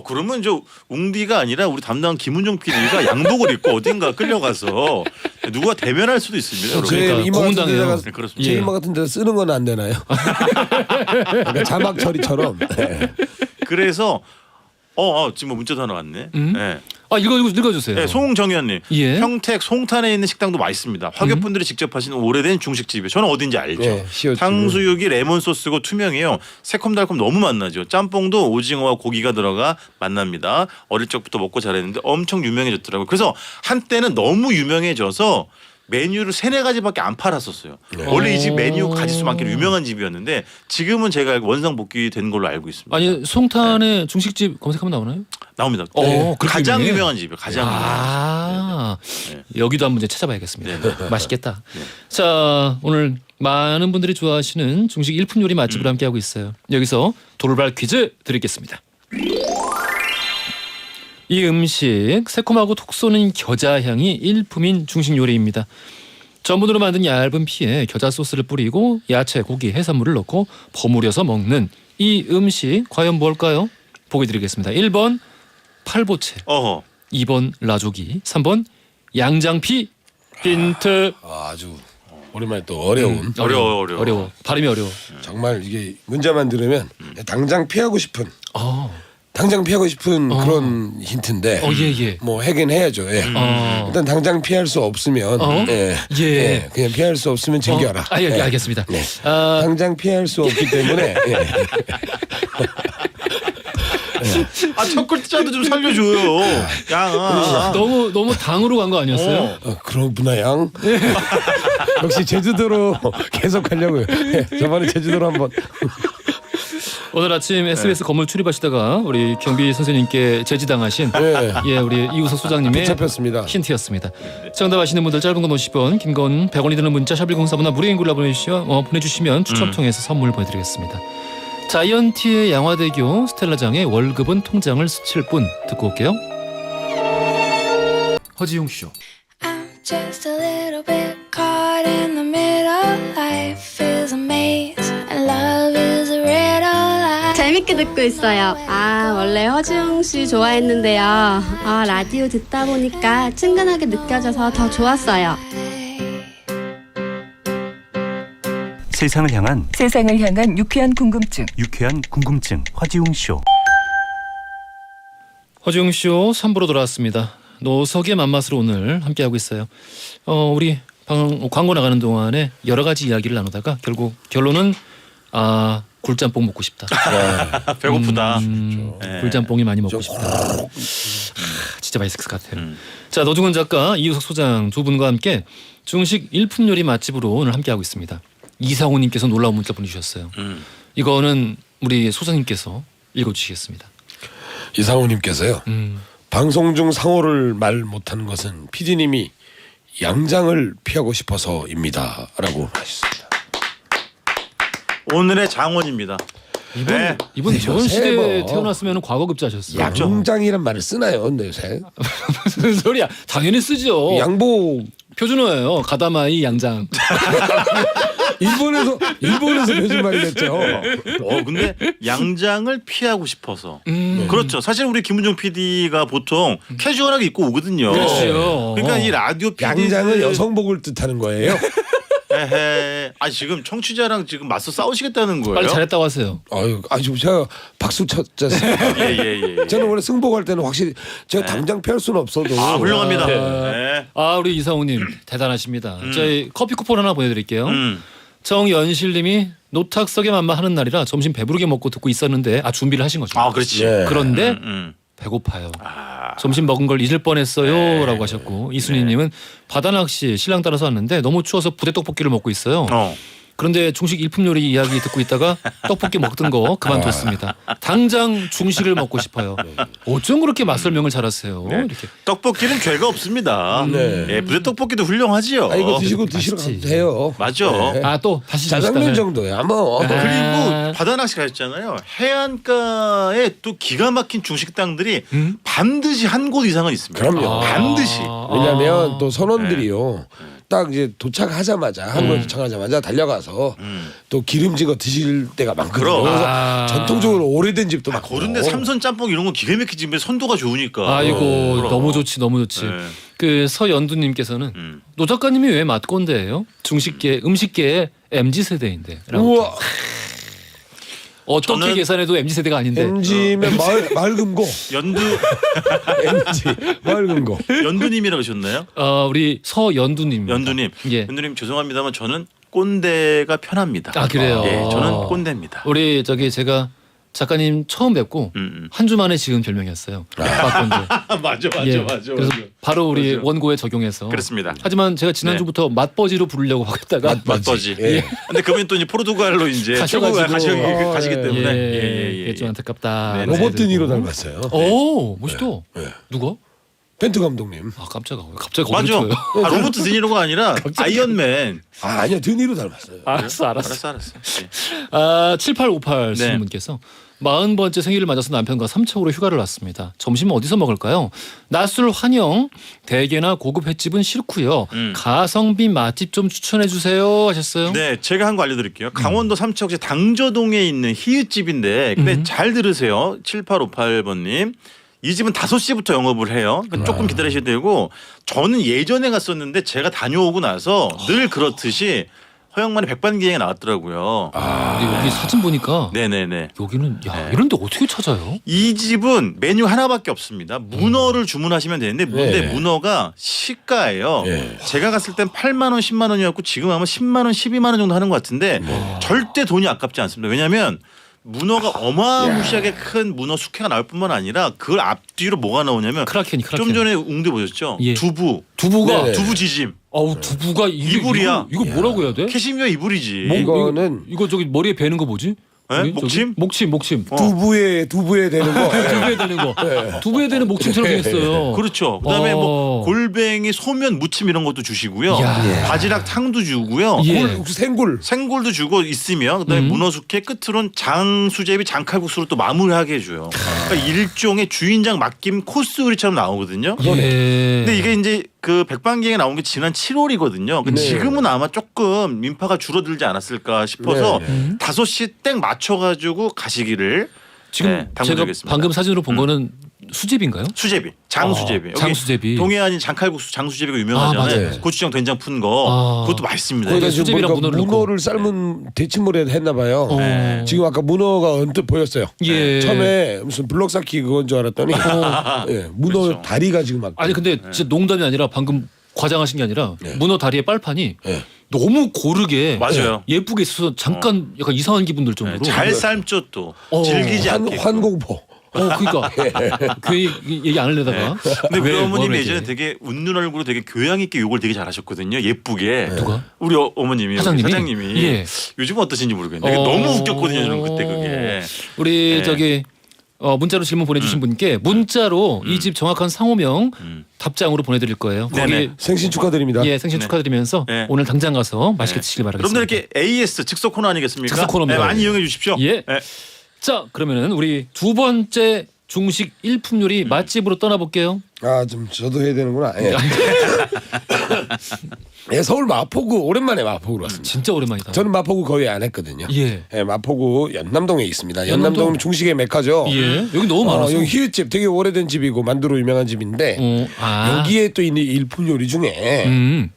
그러면 저 웅디가 아니라 우리 담당 김은정 PD가 양복을 입고 어딘가 끌려가서 누가 대면할 수도 있습니다.
제
그러니까
이마 같은
고문당해요.
데다가
네, 그렇습니다.
제
예.
이마 같은 데다 쓰는 건 안 되나요? 그러니까 자막 처리처럼. 네.
그래서 지금 뭐 문자도 하나 왔네. 네.
읽어주세요.
네, 송정현님,
예.
평택 송탄에 있는 식당도 맛있습니다. 화교분들이 직접 하시는 오래된 중식집이에요. 저는 어딘지 알죠.
네, 시어집.
탕수육이 레몬 소스고 투명해요. 새콤달콤 너무 맛나죠. 짬뽕도 오징어와 고기가 들어가 맛납니다. 어릴 적부터 먹고 자랐는데 엄청 유명해졌더라고요. 그래서 한때는 너무 유명해져서 메뉴를 3-4가지밖에 안 팔았었어요. 원래 이 집 메뉴 가지수 많기로 유명한 집이었는데 지금은 제가 알고 원상복귀 된 걸로 알고 있습니다.
아니 송탄의 중식집 검색하면 나오나요?
나옵니다.
그렇게
가장
유명해요?
유명한 집이에요. 가장 유명한 집. 네.
여기도 한번 이제 찾아봐야겠습니다.
네.
맛있겠다. 자 오늘 많은 분들이 좋아하시는 중식 일품 요리 맛집으로 함께하고 있어요. 여기서 돌발 퀴즈 드리겠습니다. 이 음식 새콤하고 톡 쏘는 겨자 향이 일품인 중식 요리입니다. 전분으로 만든 얇은 피에 겨자 소스를 뿌리고 야채, 고기, 해산물을 넣고 버무려서 먹는 이 음식 과연 뭘까요? 보기 드리겠습니다. 1번 팔보채, 2번 라조기, 3번 양장피. 힌트.
아주 오랜만에 또 어려운.
어려워.
발음이 어려워.
정말 이게 문자만 들으면 당장 피하고 싶은
어.
그런 힌트인데
예.
뭐 하긴 해야죠. 예. 일단 당장 피할 수 없으면
예.
그냥 피할 수 없으면 즐겨라.
예, 알겠습니다.
네. 당장 피할 수 없기 때문에
첫 글자도 좀 살려줘요. 야.
너무 당으로 간 거 아니었어요?
그렇구나 양. 역시 제주도로 계속 하려고요. 저번에 제주도로 한번.
오늘 아침 SBS 건물 출입하시다가 우리 경비 선생님께 제지당하신 우리 이우석 소장님의
잡혔습니다.
힌트였습니다. 정답 아시는 분들 짧은 건 50원, 긴 건 100원이 드는 문자 샵1034나 무료인 글로 보내주시면 추첨 통해서 선물 보내드리겠습니다. 자이언티의 양화대교 스텔라장의 월급은 통장을 스칠 뿐 듣고 올게요. 허지용 쇼.
I'm just a little bit caught in the middle. Life is a maze and love is a riddle.
재밌게 듣고 있어요. 원래 허지웅 씨 좋아했는데요. 라디오 듣다 보니까 친근하게 느껴져서 더 좋았어요.
세상을 향한 유쾌한 궁금증 허지웅 쇼.
허지웅 쇼 3부로 돌아왔습니다. 노석의 맘맛으로 오늘 함께하고 있어요. 우리 광고 나가는 동안에 여러 가지 이야기를 나누다가 결국 결론은 굴짬뽕 먹고 싶다.
배고프다.
네. 굴짬뽕이 많이 먹고 싶다. 진짜 맛있을 것 같아요. 자, 노중훈 작가, 이유석 소장 두 분과 함께 중식 일품 요리 맛집으로 오늘 함께하고 있습니다. 이상호님께서 놀라운 문자 보내주셨어요. 이거는 우리 소장님께서 읽어주시겠습니다.
이상호님께서요. 방송 중 상호를 말 못하는 것은 PD님이 양장을 피하고 싶어서입니다라고 하셨습니다.
오늘의 장원입니다.
이분 저번
요새
시대에
뭐
태어났으면 과거급자셨어요.
양장이란 말을 쓰나요, 근데 요새?
무슨 소리야? 당연히 쓰죠.
양복
표준어예요. 가다마이 양장.
일본에서 표준 말이겠죠.
근데 양장을 피하고 싶어서. 그렇죠. 사실 우리 김은정 PD가 보통 캐주얼하게 입고 오거든요.
그렇죠.
그러니까 이 라디오 PD
양장은 여성복을 뜻하는 거예요.
에헤. 지금 청취자랑 지금 맞서 싸우시겠다는 거예요?
빨리 잘했다고 하세요.
지금 제가 박수 쳤잖아요.
예.
저는 원래 승복할 때는 확실히 제가 당장 피할 수는 없어도
훌륭합니다. 네.
우리 이상우님 대단하십니다. 저희 커피 쿠폰 하나 보내드릴게요. 정연실님이 노탁석의 맘마 하는 날이라 점심 배부르게 먹고 듣고 있었는데 준비를 하신 거죠.
그렇지.
네.
그런데 배고파요. 점심 먹은 걸 잊을 뻔했어요. 라고 하셨고 이순희님은 바다낚시 신랑 따라서 왔는데 너무 추워서 부대 떡볶이를 먹고 있어요. 그런데 중식 일품 요리 이야기 듣고 있다가 떡볶이 먹던 거 그만뒀습니다. 당장 중식을 먹고 싶어요. 어쩜 그렇게 맛 설명을 잘하세요. 이렇게.
떡볶이는 죄가 없습니다. 부대 떡볶이도 훌륭하지요.
이거 드시러
맛있지.
가도 돼요.
맞아.
네.
또 다시
짜장면 정도야 뭐.
그리고 바다낚시 가셨잖아요. 해안가에 또 기가 막힌 중식당들이 반드시 한 곳 이상은 있습니다.
그럼요.
반드시.
왜냐하면 또 선원들이요. 딱 이제 도착하자마자 한국에 도착하자마자 달려가서 또 기름진 거 드실 때가 많거든요. 그래서 전통적으로 오래된 집도 많고.
그런데 삼선 짬뽕 이런 건 기가 막히지. 선도가 좋으니까.
아이고 너무 좋지.
네.
그 서연두님께서는 노 작가님이 왜 맛꼰대예요? 중식계 음식계의 MZ 세대인데.
우와.
어떻게 계산해도 MZ 세대가 아닌데.
MZ면 맑음고.
MZ
맑음고.
연두님이라고 하셨나요?
우리 서연두님.
연두님.
예.
연두님 죄송합니다만 저는 꼰대가 편합니다.
그래요.
예, 저는 꼰대입니다.
우리 제가 작가님 처음 뵙고 한 주 만에 지은 별명이었어요. 맛꼰대.
맞아.
그래서 바로 우리 원고에 적용해서.
그렇습니다.
하지만 제가 지난주부터 맛버지로 부르려고 하겠다가
맛버지. 근데 그분이 또 이제 포르투갈로 이제
가셔가지고
가시기 때문에
이게 좀 안타깝다.
네,
로버트 드니로 닮았어요.
오 멋있다. 누가?
벤트 감독님.
깜짝아. 갑자기
맞아.
거기를 쳐요.
로버트 드니로가 아니라 아이언맨.
아니요 드니로 닮았어요.
알았어.
예.
7858
네.
분께서 40번째 생일을 맞아서 남편과 삼척으로 휴가를 왔습니다. 점심은 어디서 먹을까요? 낮술 환영, 대게나 고급 횟집은 싫고요. 가성비 맛집 좀 추천해 주세요 하셨어요.
네, 제가 한 거 알려드릴게요. 강원도 삼척시 당저동에 있는 희읒집인데 근데 잘 들으세요. 7858번님. 이 집은 5시부터 영업을 해요. 그러니까 조금 기다리셔야 되고 저는 예전에 갔었는데 제가 다녀오고 나서 늘 그렇듯이 허영만의 백반기행에 나왔더라고요.
근데 여기 사진 보니까
네네네.
여기는 이런데 어떻게 찾아요?
이 집은 메뉴 하나밖에 없습니다. 문어를 주문하시면 되는데 근데 문어가 시가예요. 제가 갔을 땐 8만 원, 10만 원이었고 지금 아마 10만 원, 12만 원 정도 하는 것 같은데 절대 돈이 아깝지 않습니다. 왜냐하면 문어가 어마무시하게 큰 문어 숙회가 나올 뿐만 아니라 그걸 앞뒤로 뭐가 나오냐면
크라켄.
좀 전에 웅대 보셨죠?
예.
두부가
네네.
두부 지짐.
두부가
이불이야.
이거 뭐라고 해야 돼?
캐시미어 이불이지.
이거는
이거 저기 머리에 베는 거 뭐지?
네?
저기? 목침.
두부에 되는 거.
두부에 되는 거. 두부에 되는 목침처럼 생겼어요.
그렇죠. 그다음에 뭐 골뱅이, 소면, 무침 이런 것도 주시고요. 바지락 탕도 주고요.
혹시 생굴도
주고 있으면 그다음에 문어 숙회 끝으로는 장수제비 장칼국수로 또 마무리하게 해줘요. 그러니까 일종의 주인장 맡김 코스 요리처럼 나오거든요. 근데 이게 이제 그 백반기행에 나온 게 지난 7월이거든요. 지금은 아마 조금 민파가 줄어들지 않았을까 싶어서 5시 땡 맞춰가지고 가시기를
지금
담근
제가
적이 있습니다.
방금 사진으로 본 거는 수제비인가요?
수제비, 장수제비. 여기
장수제비.
동해안인 장칼국수 장수제비가 유명하잖아요.
맞아요.
고추장 된장 푼 거. 그것도 맛있습니다.
거기다
네,
지금
수제비랑
보니까
문어를
문어를 삶은 데치물에 했나 봐요.
네.
지금 아까 문어가 언뜻 보였어요.
예.
처음에 무슨 블럭 쌓기 그건 줄 알았더니 예, 문어
그렇죠.
다리가 지금 막
아니 근데 진짜 농담이 아니라 방금 과장하신 게 아니라 문어 다리의 빨판이
네.
너무 고르게
맞아요.
예쁘게 있어서 잠깐 약간 이상한 기분 들 정도로
잘 삶죠 또. 질기지 않게.
환공포.
그러니까 그 얘기 안 하려다가
근데
왜,
우리 어머님이
뭐를
예전에
이렇게.
되게 웃는 얼굴로 되게 교양 있게 욕을 되게 잘하셨거든요. 예쁘게.
누가?
우리 어머님이
사장님이? 예.
요즘은 어떠신지 모르겠는데 너무 웃겼거든요. 저는 그때 그게.
우리
네.
저기 문자로 질문 보내주신 분께 문자로 이 집 정확한 상호명 답장으로 보내드릴 거예요. 거기
네네.
생신 축하드립니다.
예 생신
네.
축하드리면서
네.
오늘 당장 가서 맛있게 드시길 바라겠습니다.
여러분들 이렇게 AS 즉석 코너 아니겠습니까?
즉석 코너입니다.
네, 많이 이용해 주십시오.
예.
네.
자 그러면은 우리 두 번째 중식 일품 요리 맛집으로 떠나볼게요.
아, 좀 저도 해야 되는구나. 예. 예, 서울 마포구 오랜만에 마포구로 왔습니다.
진짜 오랜만이다.
저는 마포구 거의 안 했거든요.
예.
예, 마포구 연남동에 있습니다.
연남동.
연남동 중식의 메카죠.
예. 여기 너무 많아서.
여기 히읗집 되게 오래된 집이고 만두로 유명한 집인데 여기에 또 있는 일품 요리 중에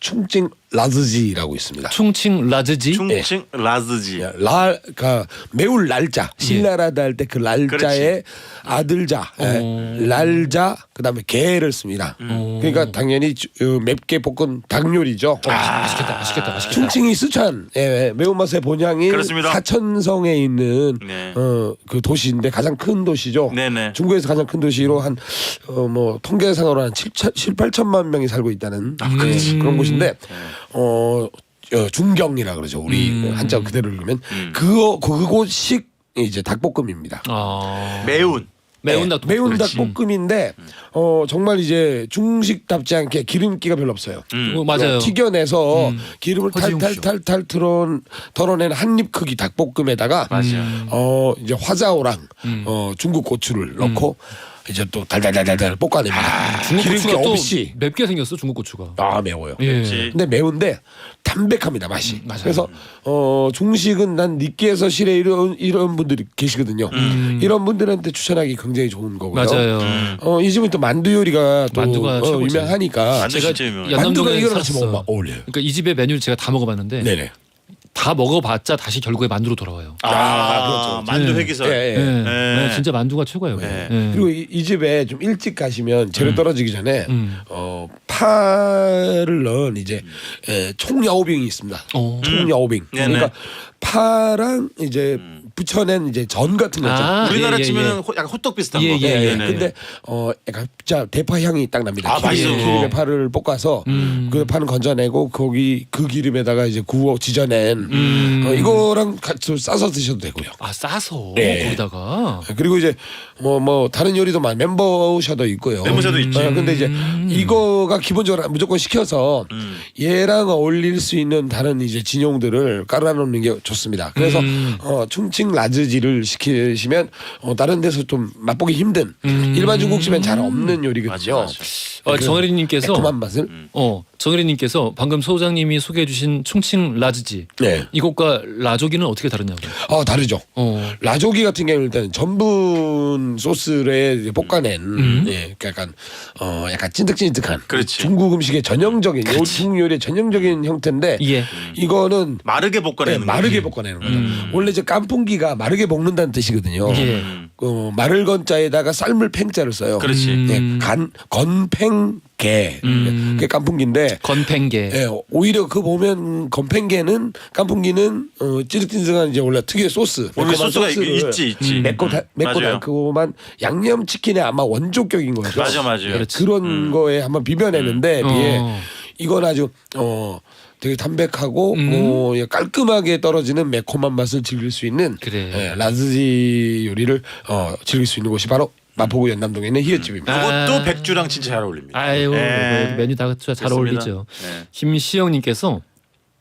충칭 라즈지라고 있습니다.
충칭 라즈지.
충칭 라즈지.
그러니까 매울 날자 신라라다 할 때 그 날자에
그렇지.
아들자 날자 그다음에 게를 씁니다. 그러니까 당연히 맵게 볶은 닭 요리죠.
맛있겠다.
충칭이 스촨 매운맛의 본향인
그렇습니다.
사천성에 있는
네.
그 도시인데 가장 큰 도시죠.
네네.
중국에서 가장 큰 도시로 한 뭐 통계상으로 한 7, 8천만 명이 살고 있다는 그런 곳인데 중경이라 그러죠. 우리 한자 그대로 읽으면 그곳식 이제 닭볶음입니다.
매운.
매운 닭.
매운 닭볶음인데 정말 이제 중식답지 않게 기름기가 별로 없어요.
맞아요.
튀겨내서 기름을
허지웅쇼.
탈탈탈탈 덜어낸 한 입 크기 닭볶음에다가 이제 화자오랑 중국 고추를 넣고 이제 또 달달달달 볶아냅니다.
중국
기름기
고추가 또
없이.
맵게 생겼어 중국 고추가.
매워요.
예.
근데 매운데 담백합니다 맛이. 그래서 중식은 난 느끼해서 싫어 이런 분들이 계시거든요. 이런 분들한테 추천하기 굉장히 좋은 거고요.
맞아요.
이 집은 또 만두 요리가 또
만두가 최고지.
유명하니까
만두
제가
진짜 유명해요.
만두가
연남동에
이거랑 같이
살았어.
먹으면 어울려요.
그러니까 이 집의 메뉴를 제가 다 먹어봤는데
네네.
다 먹어봤자 다시 결국에 만두로 돌아와요.
그렇죠.
만두
네.
회기설.
예, 예.
네, 진짜 만두가 최고예요.
네.
그리고 이 집에 좀 일찍 가시면 재료 떨어지기 전에 파를 넣은 이제 총야오빙이 있습니다. 총야오빙.
네네.
그러니까 파랑 이제 부쳐낸 이제 전 같은 거 있죠.
우리나라
예,
치면은 약간 호떡 비슷한
예,
거.
예, 예.
네네.
근데 약간 진짜 대파 향이 딱 납니다.
맛있어.
기름에 파를 볶아서 그 파는 건져내고 거기 그 기름에다가 이제 구워 지져낸 이거랑 같이 싸서 드셔도 되고요.
싸서
네.
거기다가.
그리고 이제 뭐 다른 요리도 많이 멤버샤도 있고요.
멤버샤도 있지.
근데 이제 이거가 기본적으로 무조건 시켜서 얘랑 어울릴 수 있는 다른 이제 진용들을 깔아놓는 게 좋습니다. 그래서 충칭 라즈지를 시키시면 다른 데서 좀 맛보기 힘든 일반 중국집엔 잘 없는 요리거든요.
정혜리님께서
매콤한 맛을.
정혜리님께서 방금 소장님이 소개해주신 충칭 라즈지
네.
이것과 라조기는 어떻게 다르냐고요?
다르죠. 라조기 같은 경우는 일단 전분 소스를 볶아낸 약간 찐득찐득한
그렇지.
중국 음식의 전형적인 중국 요리의 전형적인 형태인데
예.
이거는
마르게 볶아내는
마르게
거지.
볶아내는 거죠. 원래 이제 깐풍기가 마르게 볶는다는 뜻이거든요.
예.
마를 건자에다가 삶을 팽자를 써요.
그렇지.
건팽게 그게 깐풍기인데
건팽게.
예, 오히려 그 보면 건팽개는 깐풍기는 찌릿찌릿한 이제 원래 특유의 소스.
원래
매콤한
소스가
소스를
있지.
맵고
맞아요.
달콤한 양념 치킨의 아마 원조격인 거죠.
맞아요.
그런 거에 한번 비벼내는데 비해 이건 아주 되게 담백하고 깔끔하게 떨어지는 매콤한 맛을 즐길 수 있는
그래.
라즈지 요리를 즐길 수 있는 곳이 바로 마포구 연남동에 있는 히읗집입니다.
그것도 백주랑 진짜 잘 어울립니다.
아유
네.
메뉴 다 잘
그렇습니다.
어울리죠.
네.
김시영님께서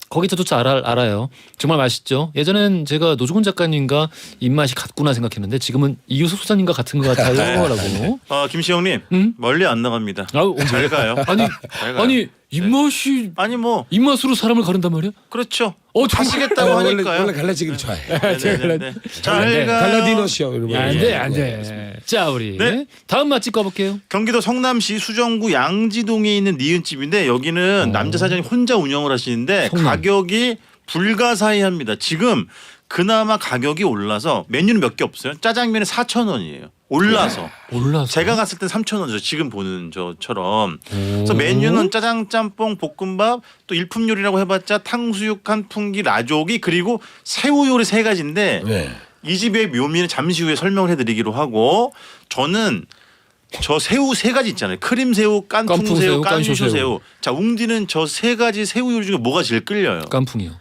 거기 저도 잘 알아요. 정말 맛있죠. 예전엔 제가 노중훈 작가님과 입맛이 같구나 생각했는데 지금은 이유석 소장님과 같은 것 같아요. 라고.
김시영님 멀리 안 나갑니다.
아우,
잘 가요.
아니
잘 가요.
아니 입맛이
아니 뭐
입맛으로 사람을 가른단 말이야?
그렇죠.
어,
가시겠다고
원래
하니까요.
갈라지기를 좋아해.
네네네. 잘 가요.
갈라디노 씨요. 이런 거.
안돼. 자 우리
네.
다음 맛집 가볼게요.
경기도 성남시 수정구 양지동에 있는 니은집인데 여기는 남자 사장님 혼자 운영을 하시는데
성남.
가격이 불가사의합니다. 지금 그나마 가격이 올라서 메뉴는 몇 개 없어요. 짜장면이 4,000원이에요. 올라서.
올라서.
제가 갔을 땐 3,000원이죠. 지금 보는 저처럼. 그래서 메뉴는 짜장, 짬뽕, 볶음밥, 또 일품 요리라고 해봤자 탕수육, 한풍기, 라조기 그리고 새우 요리 3가지인데
네.
이 집의 묘미는 잠시 후에 설명을 해드리기로 하고 저는 저 새우 3가지 있잖아요. 크림 새우, 깐풍 새우, 깐쇼 새우. 자, 웅디는 저 3가지 새우 요리 중에 뭐가 제일 끌려요?
깐풍이요.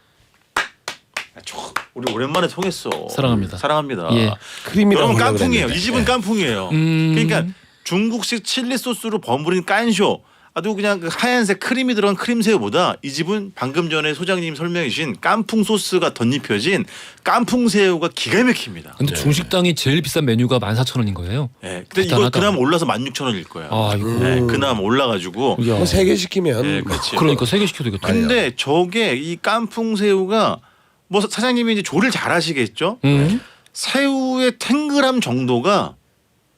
우리 오랜만에 통했어.
사랑합니다.
사랑합니다.
예.
크림이라고
여러분
하려고
깐풍이에요.
그랬는데.
이 집은 깐풍이에요. 그러니까 중국식 칠리 소스로 버무린 깐쇼. 아주 그냥 그 하얀색 크림이 들어간 크림 새우보다 이 집은 방금 전에 소장님 설명해 주신 깐풍 소스가 덧입혀진 깐풍 새우가 기가 막힙니다.
근데 중식당이 제일 비싼 메뉴가 14,000원인 거예요.
네. 근데 이거
대단하다.
그나마 올라서 16,000원일 거야.
아 이거.
네, 그나마 올라가지고.
야.
뭐 3개 시키면
네, 그렇지.
그러니까 3개 시켜도 되겠다.
근데 저게 이 깐풍 새우가 뭐 사장님이 이제 조리를 잘 하시겠죠? 새우의 탱글함 정도가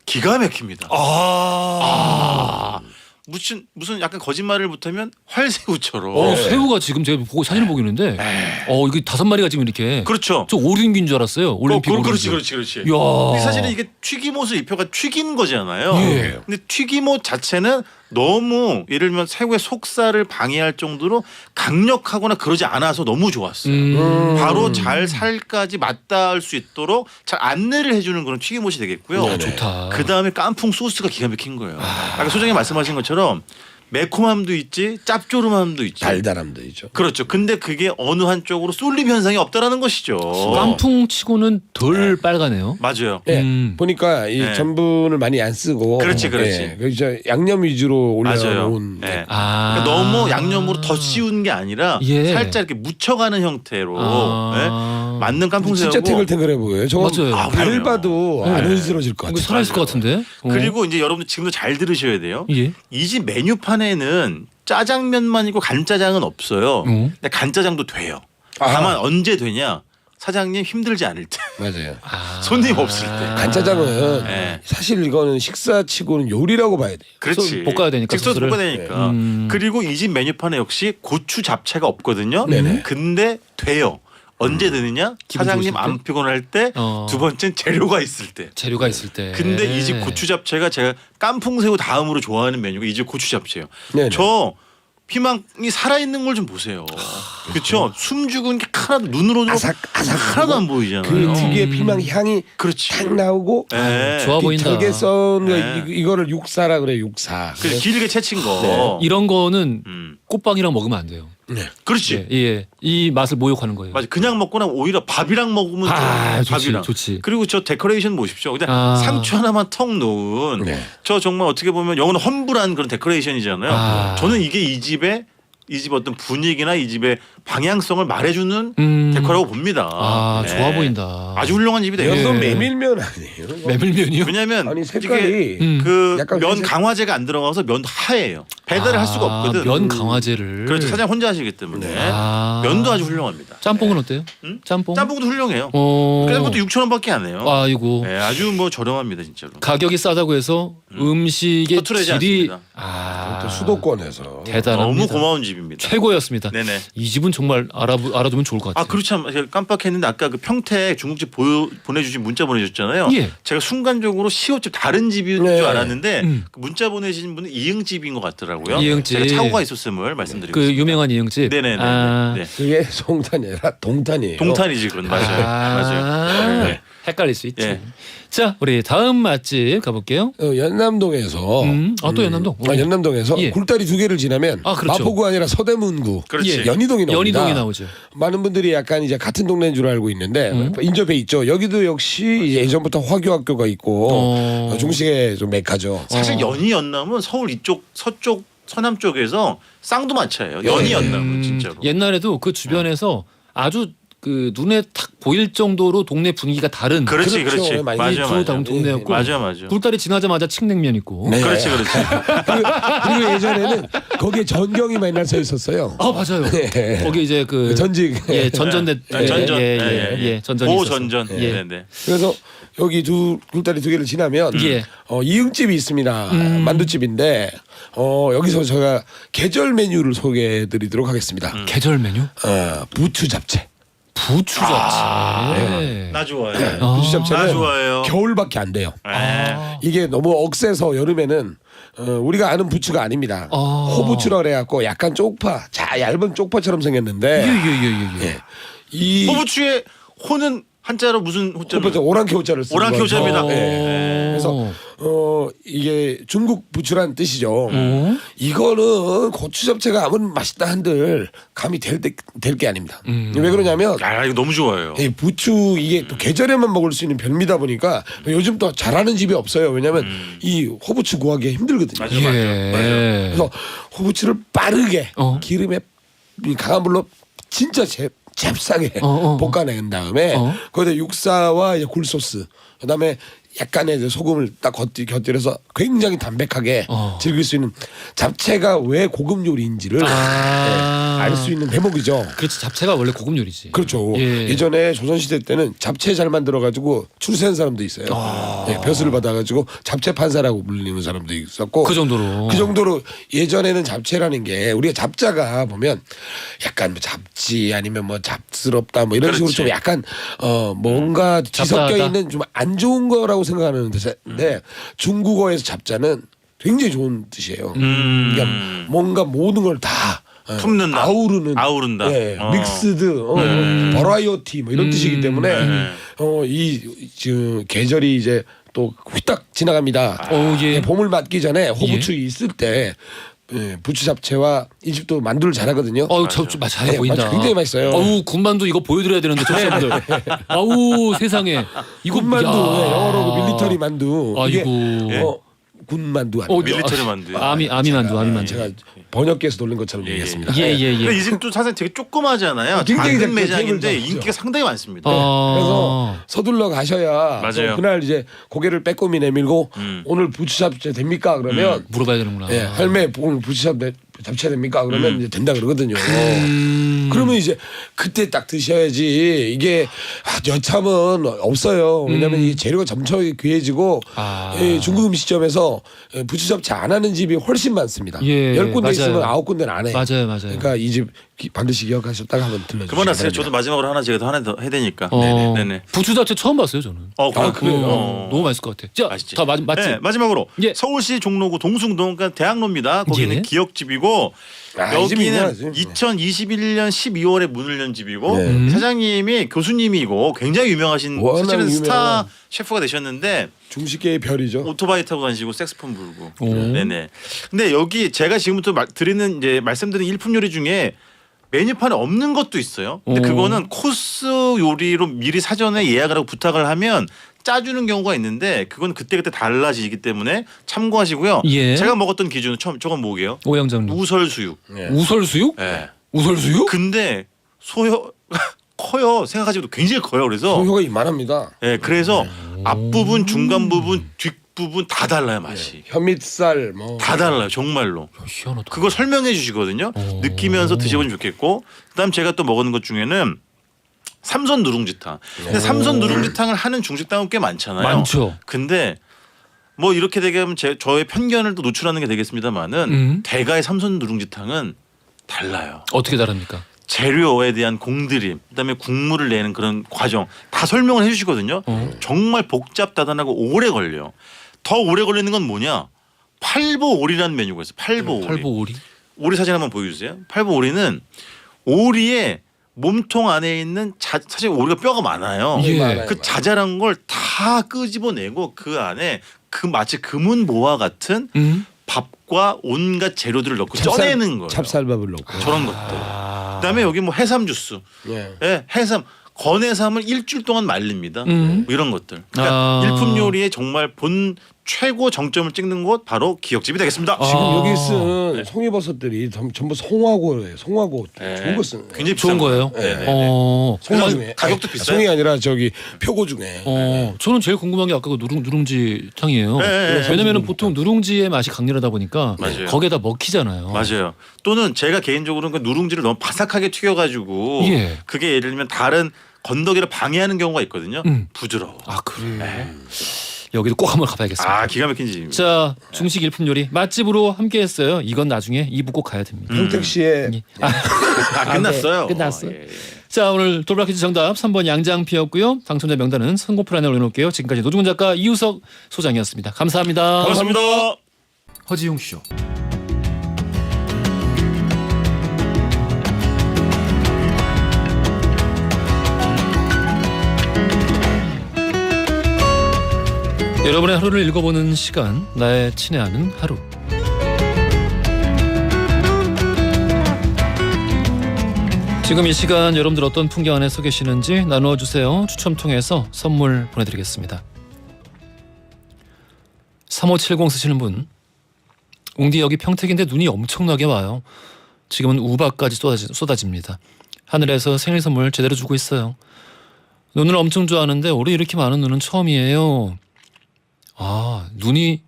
기가 막힙니다. 무슨 약간 거짓말을 못하면 활새우처럼.
새우가 지금 제가 보고 사진을 보고 있는데 이게 5마리가 지금 이렇게
그렇죠.
저 오륜기인 줄 알았어요. 올림픽
그렇지.
야.
근데 사실은 이게 튀김옷을 입혀가 튀긴 거잖아요.
예.
근데 튀김옷 자체는 너무 예를 들면 새우의 속살을 방해할 정도로 강력하거나 그러지 않아서 너무 좋았어요. 바로 잘 살까지 맞닿을 수 있도록 잘 안내를 해주는 그런 튀김옷이 되겠고요.
좋다.
그 다음에 깐풍 소스가 기가 막힌 거예요. 아까 소장님 말씀하신 것처럼 매콤함도 있지 짭조름함도 있지.
달달함도 있죠.
그렇죠. 근데 그게 어느 한쪽으로 쏠림 현상이 없다라는 것이죠.
깐풍 치고는 덜 빨가네요.
맞아요.
예,
음.
보니까 이
네.
전분을 많이 안 쓰고
그렇지.
예, 그래서 양념 위주로
맞아요.
올려놓은
네.
아.
그러니까 너무 양념으로 더 씌운 게 아니라
예.
살짝 이렇게 묻혀가는 형태로
아.
네? 맞는 깐풍 새우고
진짜 탱글탱글해 보여요. 저거
맞아요.
밟아도 안
네.
으스러질 것
이거
같아요.
살아있을 것 같은데.
그리고 이제 여러분들 지금도 잘 들으셔야 돼요.
예.
이 집 메뉴판에는 짜장면만 있고 간짜장은 없어요. 근데 간짜장도 돼요. 다만 언제 되냐? 사장님 힘들지 않을 때,
맞아요.
손님 없을 때.
간짜장은
네.
사실 이거는 식사치고는 요리라고 봐야 돼요.
그렇지.
볶아야 되니까,
직접
소스를.
볶아야 되니까. 그리고 이 집 메뉴판에 역시 고추 잡채가 없거든요.
네네.
근데 돼요. 언제 되느냐?
기분
사장님
좋으실 때?
안 피곤할 때, 두 번째는 재료가 있을 때.
재료가 있을 때.
근데 이 집 고추 잡채가 제가 깐풍새우 다음으로 좋아하는 메뉴가 이 집 고추 잡채예요.
네네.
저 피망이 살아있는 걸 좀 보세요. 그렇죠? 숨 죽은 게 하나도 눈으로는 하나도 안 보이잖아요.
그 특유의 피망 향이
그렇지.
탁 나오고
네.
좋아 보인다.
털게 썬 거
네.
이거를 육사라 그래 육사.
그 길게 채친 거.
이런 거는
음.
꽃빵이랑 먹으면 안 돼요.
그렇지.
예, 예. 이 맛을 모욕하는 거예요.
맞아. 그냥 먹거나 오히려 밥이랑 먹으면 좋아요.
좋지,
밥이랑.
좋지.
그리고 저 데코레이션 보십시오. 그냥
아.
상추 하나만 턱 놓은
네.
저 정말 어떻게 보면 영어는 험불한 그런 데코레이션이잖아요.
아.
저는 이게 이 집 어떤 분위기나 이 집의 방향성을 말해주는 데코라고 봅니다. 네.
좋아 보인다.
아주 훌륭한 집이다.
이건
이게.
또 메밀면 아니에요?
메밀면이요?
왜냐하면
아니 색깔이
그
약간
면
회색-
강화제가 안 들어가서 면 하얘요. 배달을 할 수가 없거든.
면 강화제를.
그렇죠. 사장 혼자 하시기 때문에 면도 아주 훌륭합니다.
짬뽕은 어때요?
응?
짬뽕?
짬뽕도 훌륭해요.
어.
그래서 그것도 6,000원밖에 안 해요.
아이고.
네, 아주 뭐 저렴합니다 진짜로.
가격이 싸다고 해서 음식의
허투루하지
질이
않습니다.
또 수도권에서
대단합니다.
너무 고마운 집입니다.
최고였습니다.
네네.
이 집은 정말 알아두면 좋을 것 같아요.
아 그렇지 않 제가 깜빡했는데 아까 그 평택 중국집 보내주신 문자 보내주셨잖아요.
예.
제가 순간적으로 시옷집 다른 집인
네.
줄 알았는데
음.
그 문자 보내신 분은 이응집인 것 같더라고요.
이응집.
제가 착오가 있었음을 말씀드리고
그
있습니다.
유명한 이응집.
네네네.
아.
네.
그게 송탄이 아니라 동탄이에요.
동탄이지 그건 맞아요. 맞아요. 네.
헷갈릴 수 있지.
예.
자, 우리 다음 맛집 가볼게요.
연남동에서
또 연남동.
연남동에서
예.
굴다리 2개를 지나면
아, 그렇죠.
마포구 아니라 서대문구
그렇지.
예.
연희동이 나옵니다.
연희동이 나오죠.
많은 분들이 약간 이제 같은 동네인 줄 알고 있는데 인접해 있죠. 여기도 역시 예전부터 화교학교가 있고 중식의 좀 메카죠.
사실 연희 연남은 서울 이쪽 서쪽 서남 쪽에서 쌍두마차예요. 연희 연남은 진짜로.
옛날에도 그 주변에서 아주 그 눈에 탁 보일 정도로 동네 분위기가 다른
그렇지,
그렇죠.
그렇지.
많이
맞아,
주로
맞아.
다른 동네였고
맞아, 맞아.
굴다리 지나자마자 칡냉면 있고.
네.
그렇지, 그렇지.
그리고 예전에는 거기에 전경이 맨날 서 있었어요.
아 맞아요.
네.
거기 이제 그
전직.
예 전전대
전전,
예 전전이
고
있었어요.
전전.
예.
네, 네.
그래서 여기 굴다리 두 개를 지나면
예.
이응집이 있습니다. 만두집인데 여기서 제가 계절 메뉴를 소개해드리도록 하겠습니다.
계절 메뉴?
부추 잡채.
부추 잡채.
네.
나 좋아해.
부추
나
잡채는
좋아해요.
겨울밖에 안 돼요.
네.
이게 너무 억세서 여름에는 우리가 아는 부추가 아닙니다. 호부추라 그래갖고 약간 쪽파, 얇은 쪽파처럼 생겼는데
예.
이
호부추의 호는 한자로 무슨 호자로?
호부추 오랑캐 호자를 쓰는
오랑캐
거죠.
호자입니다.
네. 그래서 이게 중국 부추란 뜻이죠. 이거는 고추 잡채가 아무리 맛있다 한들 감이 될 게 아닙니다. 왜 그러냐면
아 이거 너무 좋아요.
이 부추 이게 또 계절에만 먹을 수 있는 별미다 보니까 요즘 또 잘하는 집이 없어요. 왜냐하면 이 호부추 구하기가 힘들거든요.
맞아, 맞아.
그래서 호부추를 빠르게 기름에 강한 불로 진짜 잽싸게 볶아낸 다음에 거기다 육사와 이제 굴소스 그다음에 약간의 이제 소금을 딱 곁들여서 굉장히 담백하게 즐길 수 있는 잡채가 왜 고급 요리인지를 알 수 있는 대목이죠.
그렇지 잡채가 원래 고급 요리지.
그렇죠.
예.
예전에 조선시대 때는 잡채 잘 만들어가지고 출세한 사람도 있어요. 예, 벼슬을 받아가지고 잡채 판사라고 불리는 사람도 있었고
그 정도로.
그 정도로 예전에는 잡채라는 게 우리가 잡자가 보면 약간 뭐 잡지 아니면 뭐 잡스럽다 뭐 이런 식으로
그렇지.
좀 약간 뭔가 뒤섞여
잡다하다.
있는 좀 안 좋은 거라고 생각하는 데인데 중국어에서 잡자는 굉장히 좋은 뜻이에요. 그러니까 뭔가 모든 걸 다
품는다.
아우른다.
예.
믹스드, 버라이어티 뭐 이런 뜻이기 때문에 이 계절이 이제 또 후딱 지나갑니다.
예.
봄을 맞기 전에 호부추 있을 때 부추 잡채와 이 집도 만두를 잘하거든요.
잘해 보인다.
굉장히 맛있어요.
군만두 이거 보여드려야 되는데 청취자분들. 아우 세상에 이거
군만두
야.
영어로 밀리터리 만두. 이게
아이고.
군만두 아니에요.
밀리터리 만두.
아미만두.
제가 번역기에서 돌린 것처럼 얘기했습니다.
예.
근데 이 집도 사실 되게 조그마잖아요.
굉장히
작은
작죠.
매장인데
테이블도
인기가 상당히 많습니다.
그래서 서둘러 가셔야
맞아요.
그날 이제 고개를 빼꼼히 내밀고 오늘 부추 잡채 됩니까? 그러면
물어봐야 되는구나.
예, 할매 오늘 부추 잡채 됩니까? 그러면 이제 된다 그러거든요. 그러면 이제 그때 딱 드셔야지 이게 여참은 없어요. 왜냐하면 이 재료가 점차 귀해지고 중국 음식점에서 부추 잡채 안 하는 집이 훨씬 많습니다.
예,
10군데
맞아요.
있으면 9군데는 안 해.
맞아요.
그러니까 이 집 반드시 기억하셨다가 한번 들러주시기
그만하세요.
바랍니다.
저도 마지막으로 하나 제가 더 하나 더 해야 되니까.
네네.
네네.
부추 잡채 처음 봤어요 저는.
그래요?
너무 맛있을 것 같아. 자,
맛있지.
다 맞지?
네, 마지막으로
예.
서울시 종로구 동숭동 그러니까 대학로입니다. 거기는
예.
기역집이고
이 집이
여기는
유명하지.
2021년 12월에 문을 연 집이고
네.
사장님이 교수님이고 굉장히 유명하신
워낙
사실은
유명한.
스타 셰프가 되셨는데
중식계의 별이죠.
오토바이 타고 다니시고 색소폰 부르고.
오.
네네. 근데 여기 제가 지금부터 드리는 이제 말씀드린 일품 요리 중에 메뉴판에 없는 것도 있어요. 근데
오.
그거는 코스 요리로 미리 사전에 예약을 하고 부탁을 하면 짜주는 경우가 있는데 그건 그때그때 달라지기 때문에 참고하시고요.
예.
제가 먹었던 기준은 처음 저건 뭐게요?
오영장님.
우설수육.
우설수육?
예.
우설수육?
근데 소혀 커요. 생각하지도 굉장히 커요. 그래서
소효가 이만합니다.
예, 그래서 앞부분, 중간 부분, 뒷부분 다 달라요 맛이.
혀밑살 뭐
다 달라요 정말로.
희한하다.
그거 설명해 주시거든요. 느끼면서 드셔보면 좋겠고 그다음 제가 또 먹은 것 중에는 삼선 누룽지탕. 근데 삼선 누룽지탕을 하는 중식당은 꽤 많잖아요.
많죠.
근데 뭐 이렇게 되게 하면 저의 편견을 또 노출하는 게 되겠습니다만은 대가의 삼선 누룽지탕은 달라요.
어떻게 다릅니까?
재료에 대한 공들임, 그다음에 국물을 내는 그런 과정 다 설명을 해주시거든요. 정말 복잡다단하고 오래 걸려요. 더 오래 걸리는 건 뭐냐? 팔보오리라는 메뉴가 있어요. 팔보오리.
팔보오리.
오리 사진 한번 보여주세요. 팔보오리는 오리의 몸통 안에 있는 사실 오리가 뼈가 많아요.
예.
많아요.
그 자잘한 걸 다 끄집어내고 그 안에 그 마치 금은보와 같은 밥과 온갖 재료들을 넣고 쪄내는 거예요.
찹쌀밥을 넣고
저런 것들. 그다음에 여기 뭐 해삼 주스.
예.
예, 해삼. 건해삼을 일주일 동안 말립니다. 뭐 이런 것들. 그러니까
아.
일품 요리의 정말 본 최고 정점을 찍는 곳 바로 기역집이 되겠습니다.
지금 여기
네.
쓴 송이버섯들이 전부 송화고예요. 송화고 좋은 거 쓰는.
굉장히
좋은
비싼
거예요.
네.
송화
그래서
중에
가격도
아니,
비싸요.
송이 아니라 저기 표고 중에.
저는 제일 궁금한 게 아까 그 누룽지 탕이에요.
네.
왜냐면은 보통 누룽지의 맛이 강렬하다 보니까
맞아요.
거기에다 먹히잖아요.
맞아요. 또는 제가 개인적으로는 그 누룽지를 너무 바삭하게 튀겨가지고
예.
그게 예를 들면 다른 건더기를 방해하는 경우가 있거든요. 부드러워.
아 그래. 여기도 꼭 한번 가봐야겠습니다.
아 기가 막힌 집입니다.
자, 중식 일품 요리 맛집으로 함께했어요. 이건 나중에 2부 꼭 가야 됩니다.
평택 씨의
끝났어요.
네, 끝났어요.
예.
자, 오늘 돌발 퀴즈 정답 3번 양장피였고요. 당첨자 명단은 선고표 안에 올려놓을게요. 지금까지 노중훈 작가 이우석 소장이었습니다. 감사합니다.
고맙습니다.
허지용 쇼. 여러분의 하루를 읽어보는 시간, 나의 친애하는 하루. 지금 이 시간 여러분들 어떤 풍경 안에 서 계시는지 나누어주세요. 추첨 통해서 선물 보내드리겠습니다. 3570 쓰시는 분, 웅디 여기 평택인데 눈이 엄청나게 와요. 지금은 우박까지 쏟아집니다. 하늘에서 생일 선물 제대로 주고 있어요. 눈을 엄청 좋아하는데 올해 이렇게 많은 눈은 처음이에요. 아, 눈이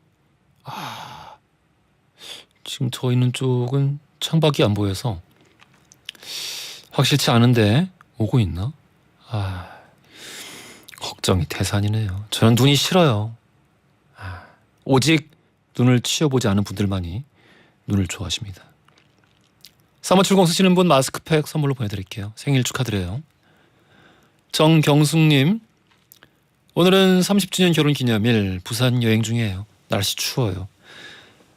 지금 저 있는 쪽은 창밖이 안 보여서 확실치 않은데 오고 있나? 걱정이 태산이네요. 저는 눈이 싫어요. 오직 눈을 치워보지 않은 분들만이 눈을 좋아하십니다. 3570 쓰시는 분 마스크팩 선물로 보내드릴게요. 생일 축하드려요. 정경숙님, 오늘은 30주년 결혼 기념일 부산 여행 중이에요. 날씨 추워요.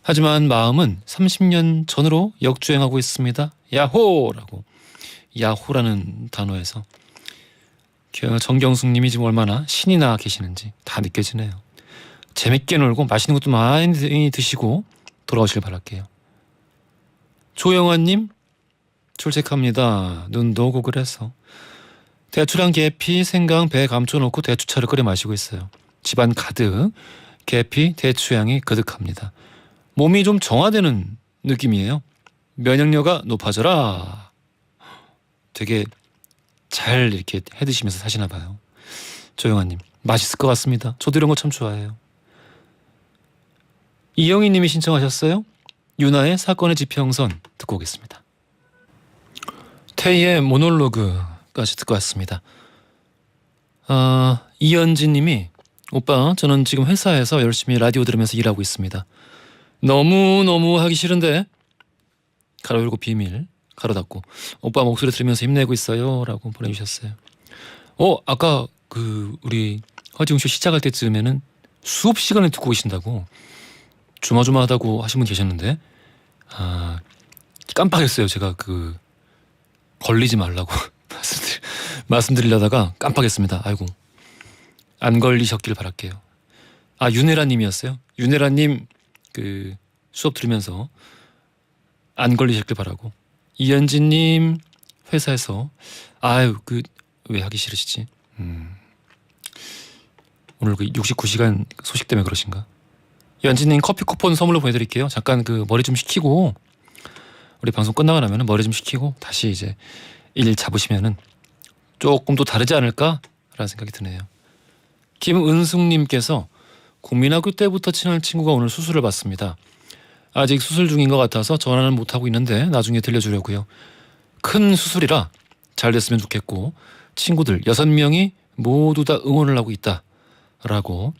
하지만 마음은 30년 전으로 역주행하고 있습니다. 야호라고. 야호라는 단어에서 정경숙님이 지금 얼마나 신이 나 계시는지 다 느껴지네요. 재밌게 놀고 맛있는 것도 많이 드시고 돌아오시길 바랄게요. 조영환님, 출첵합니다. 눈도 오고 그래서 대추랑 계피, 생강, 배 감춰놓고 대추차를 끓여 마시고 있어요. 집안 가득 계피, 대추향이 그득합니다. 몸이 좀 정화되는 느낌이에요. 면역력가 높아져라. 되게 잘 이렇게 해드시면서 사시나 봐요. 조영아님, 맛있을 것 같습니다. 저도 이런 거 참 좋아해요. 이영희 님이 신청하셨어요. 유나의 사건의 지평선 듣고 오겠습니다. 태희의 모놀로그까지 듣고 왔습니다. 이현진 님이, 오빠 저는 지금 회사에서 열심히 라디오 들으면서 일하고 있습니다. 너무너무 하기 싫은데 가로 열고 비밀 가로 닫고 오빠 목소리 들으면서 힘내고 있어요 라고 보내주셨어요. 아까 우리 허지웅쇼 시작할 때쯤에는 수업 시간에 듣고 계신다고 조마조마하다고 하신 분 계셨는데 깜빡했어요. 제가 걸리지 말라고 말씀드리려다가 깜빡했습니다. 아이고, 안 걸리셨길 바랄게요. 윤혜라님이었어요. 윤혜라님 수업 들으면서 안 걸리셨길 바라고. 이현진님 회사에서 왜 하기 싫으시지? 오늘 69시간 소식 때문에 그러신가? 연진님 커피 쿠폰 선물로 보내드릴게요. 잠깐 머리 좀 식히고 우리 방송 끝나고 나면 머리 좀 식히고 다시 이제 일 잡으시면은 조금 또 다르지 않을까라는 생각이 드네요. 김은숙님께서 국민학교 때부터 친한 친구가 오늘 수술을 받습니다. 아직 수술 중인 것 같아서 전화는 못하고 있는데 나중에 들려주려고요. 큰 수술이라 잘 됐으면 좋겠고 친구들 6명이 모두 다 응원을 하고 있다 라고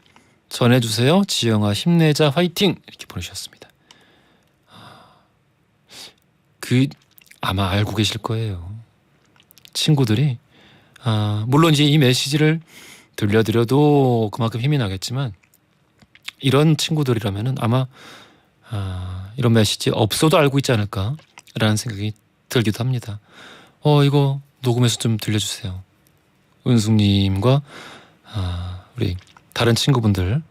전해주세요. 지영아 힘내자 화이팅 이렇게 보내주셨습니다. 아마 알고 계실 거예요. 친구들이 물론 이제 이 메시지를 들려드려도 그만큼 힘이 나겠지만 이런 친구들이라면은 아마 이런 메시지 없어도 알고 있지 않을까라는 생각이 들기도 합니다. 이거 녹음해서 좀 들려주세요. 은숙님과 우리 다른 친구분들의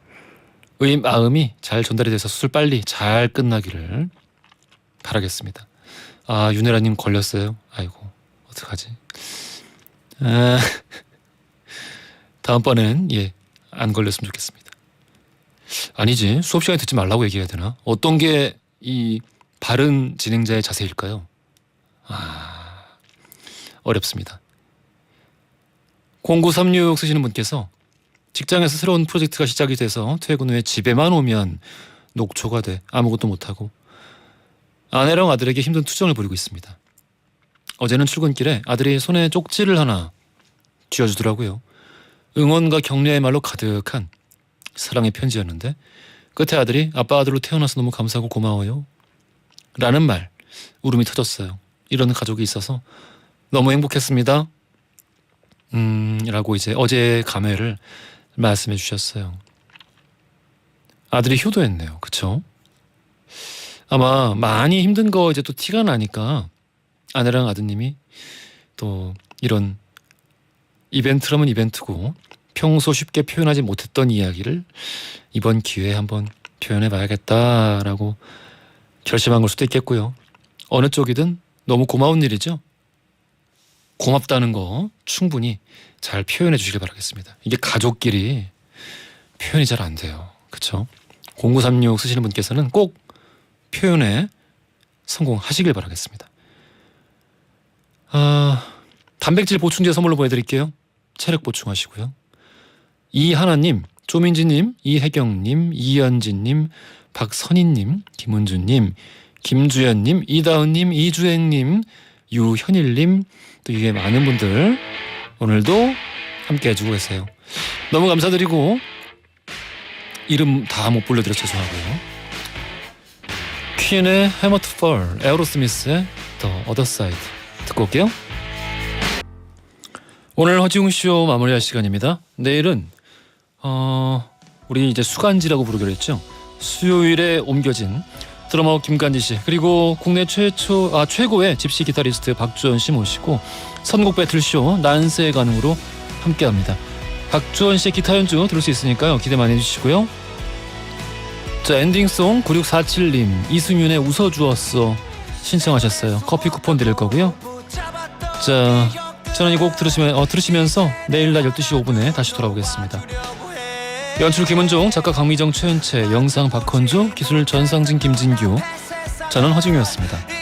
마음이 잘 전달이 돼서 수술 빨리 잘 끝나기를 바라겠습니다. 윤혜라님 걸렸어요. 아이고 어떡하지? 다음번엔 안 걸렸으면 좋겠습니다. 아니지. 수업 시간에 듣지 말라고 얘기해야 되나? 어떤 게 이 바른 진행자의 자세일까요? 어렵습니다. 0936 쓰시는 분께서 직장에서 새로운 프로젝트가 시작이 돼서 퇴근 후에 집에만 오면 녹초가 돼 아무것도 못하고 아내랑 아들에게 힘든 투정을 벌이고 있습니다. 어제는 출근길에 아들이 손에 쪽지를 하나 쥐어주더라고요. 응원과 격려의 말로 가득한 사랑의 편지였는데 끝에 아들이 아빠 아들로 태어나서 너무 감사하고 고마워요 라는 말. 울음이 터졌어요. 이런 가족이 있어서 너무 행복했습니다. 라고 이제 어제의 감회를 말씀해 주셨어요. 아들이 효도했네요. 그쵸? 아마 많이 힘든 거 이제 또 티가 나니까 아내랑 아드님이 또 이런 이벤트라면 이벤트고 평소 쉽게 표현하지 못했던 이야기를 이번 기회에 한번 표현해 봐야겠다라고 결심한 걸 수도 있겠고요. 어느 쪽이든 너무 고마운 일이죠. 고맙다는 거 충분히 잘 표현해 주시길 바라겠습니다. 이게 가족끼리 표현이 잘 안 돼요. 그쵸? 0936 쓰시는 분께서는 꼭 표현에 성공하시길 바라겠습니다. 단백질 보충제 선물로 보내드릴게요. 체력 보충하시고요. 이하나님, 조민지님, 이혜경님, 이연진님, 박선희님, 김은주님, 김주연님, 이다은님, 이주행님, 유현일님, 또 이게 많은 분들 오늘도 함께 해주고 계세요. 너무 감사드리고 이름 다 못 불러드려 죄송하고요. 퀸의 Hammer to Fall, 에어로스미스의 The Other Side 듣고 올게요. 오늘 허지웅쇼 마무리할 시간입니다. 내일은 우리 이제 수간지라고 부르기로 했죠. 수요일에 옮겨진 드러머 김간지 씨 그리고 국내 최고의 집시 기타리스트 박주원 씨 모시고 선곡 배틀쇼 난세의 가능으로 함께합니다. 박주원 씨의 기타 연주 들을 수 있으니까요. 기대 많이 해주시고요. 자, 엔딩송 9647님 이승윤의 웃어주었어 신청하셨어요. 커피 쿠폰 드릴 거고요. 자, 저는 이 곡 들으시면서 내일 낮 12시 5분에 다시 돌아오겠습니다. 연출 김은종, 작가 강미정, 최은채, 영상 박헌주, 기술 전상진, 김진규, 저는 허중이었습니다.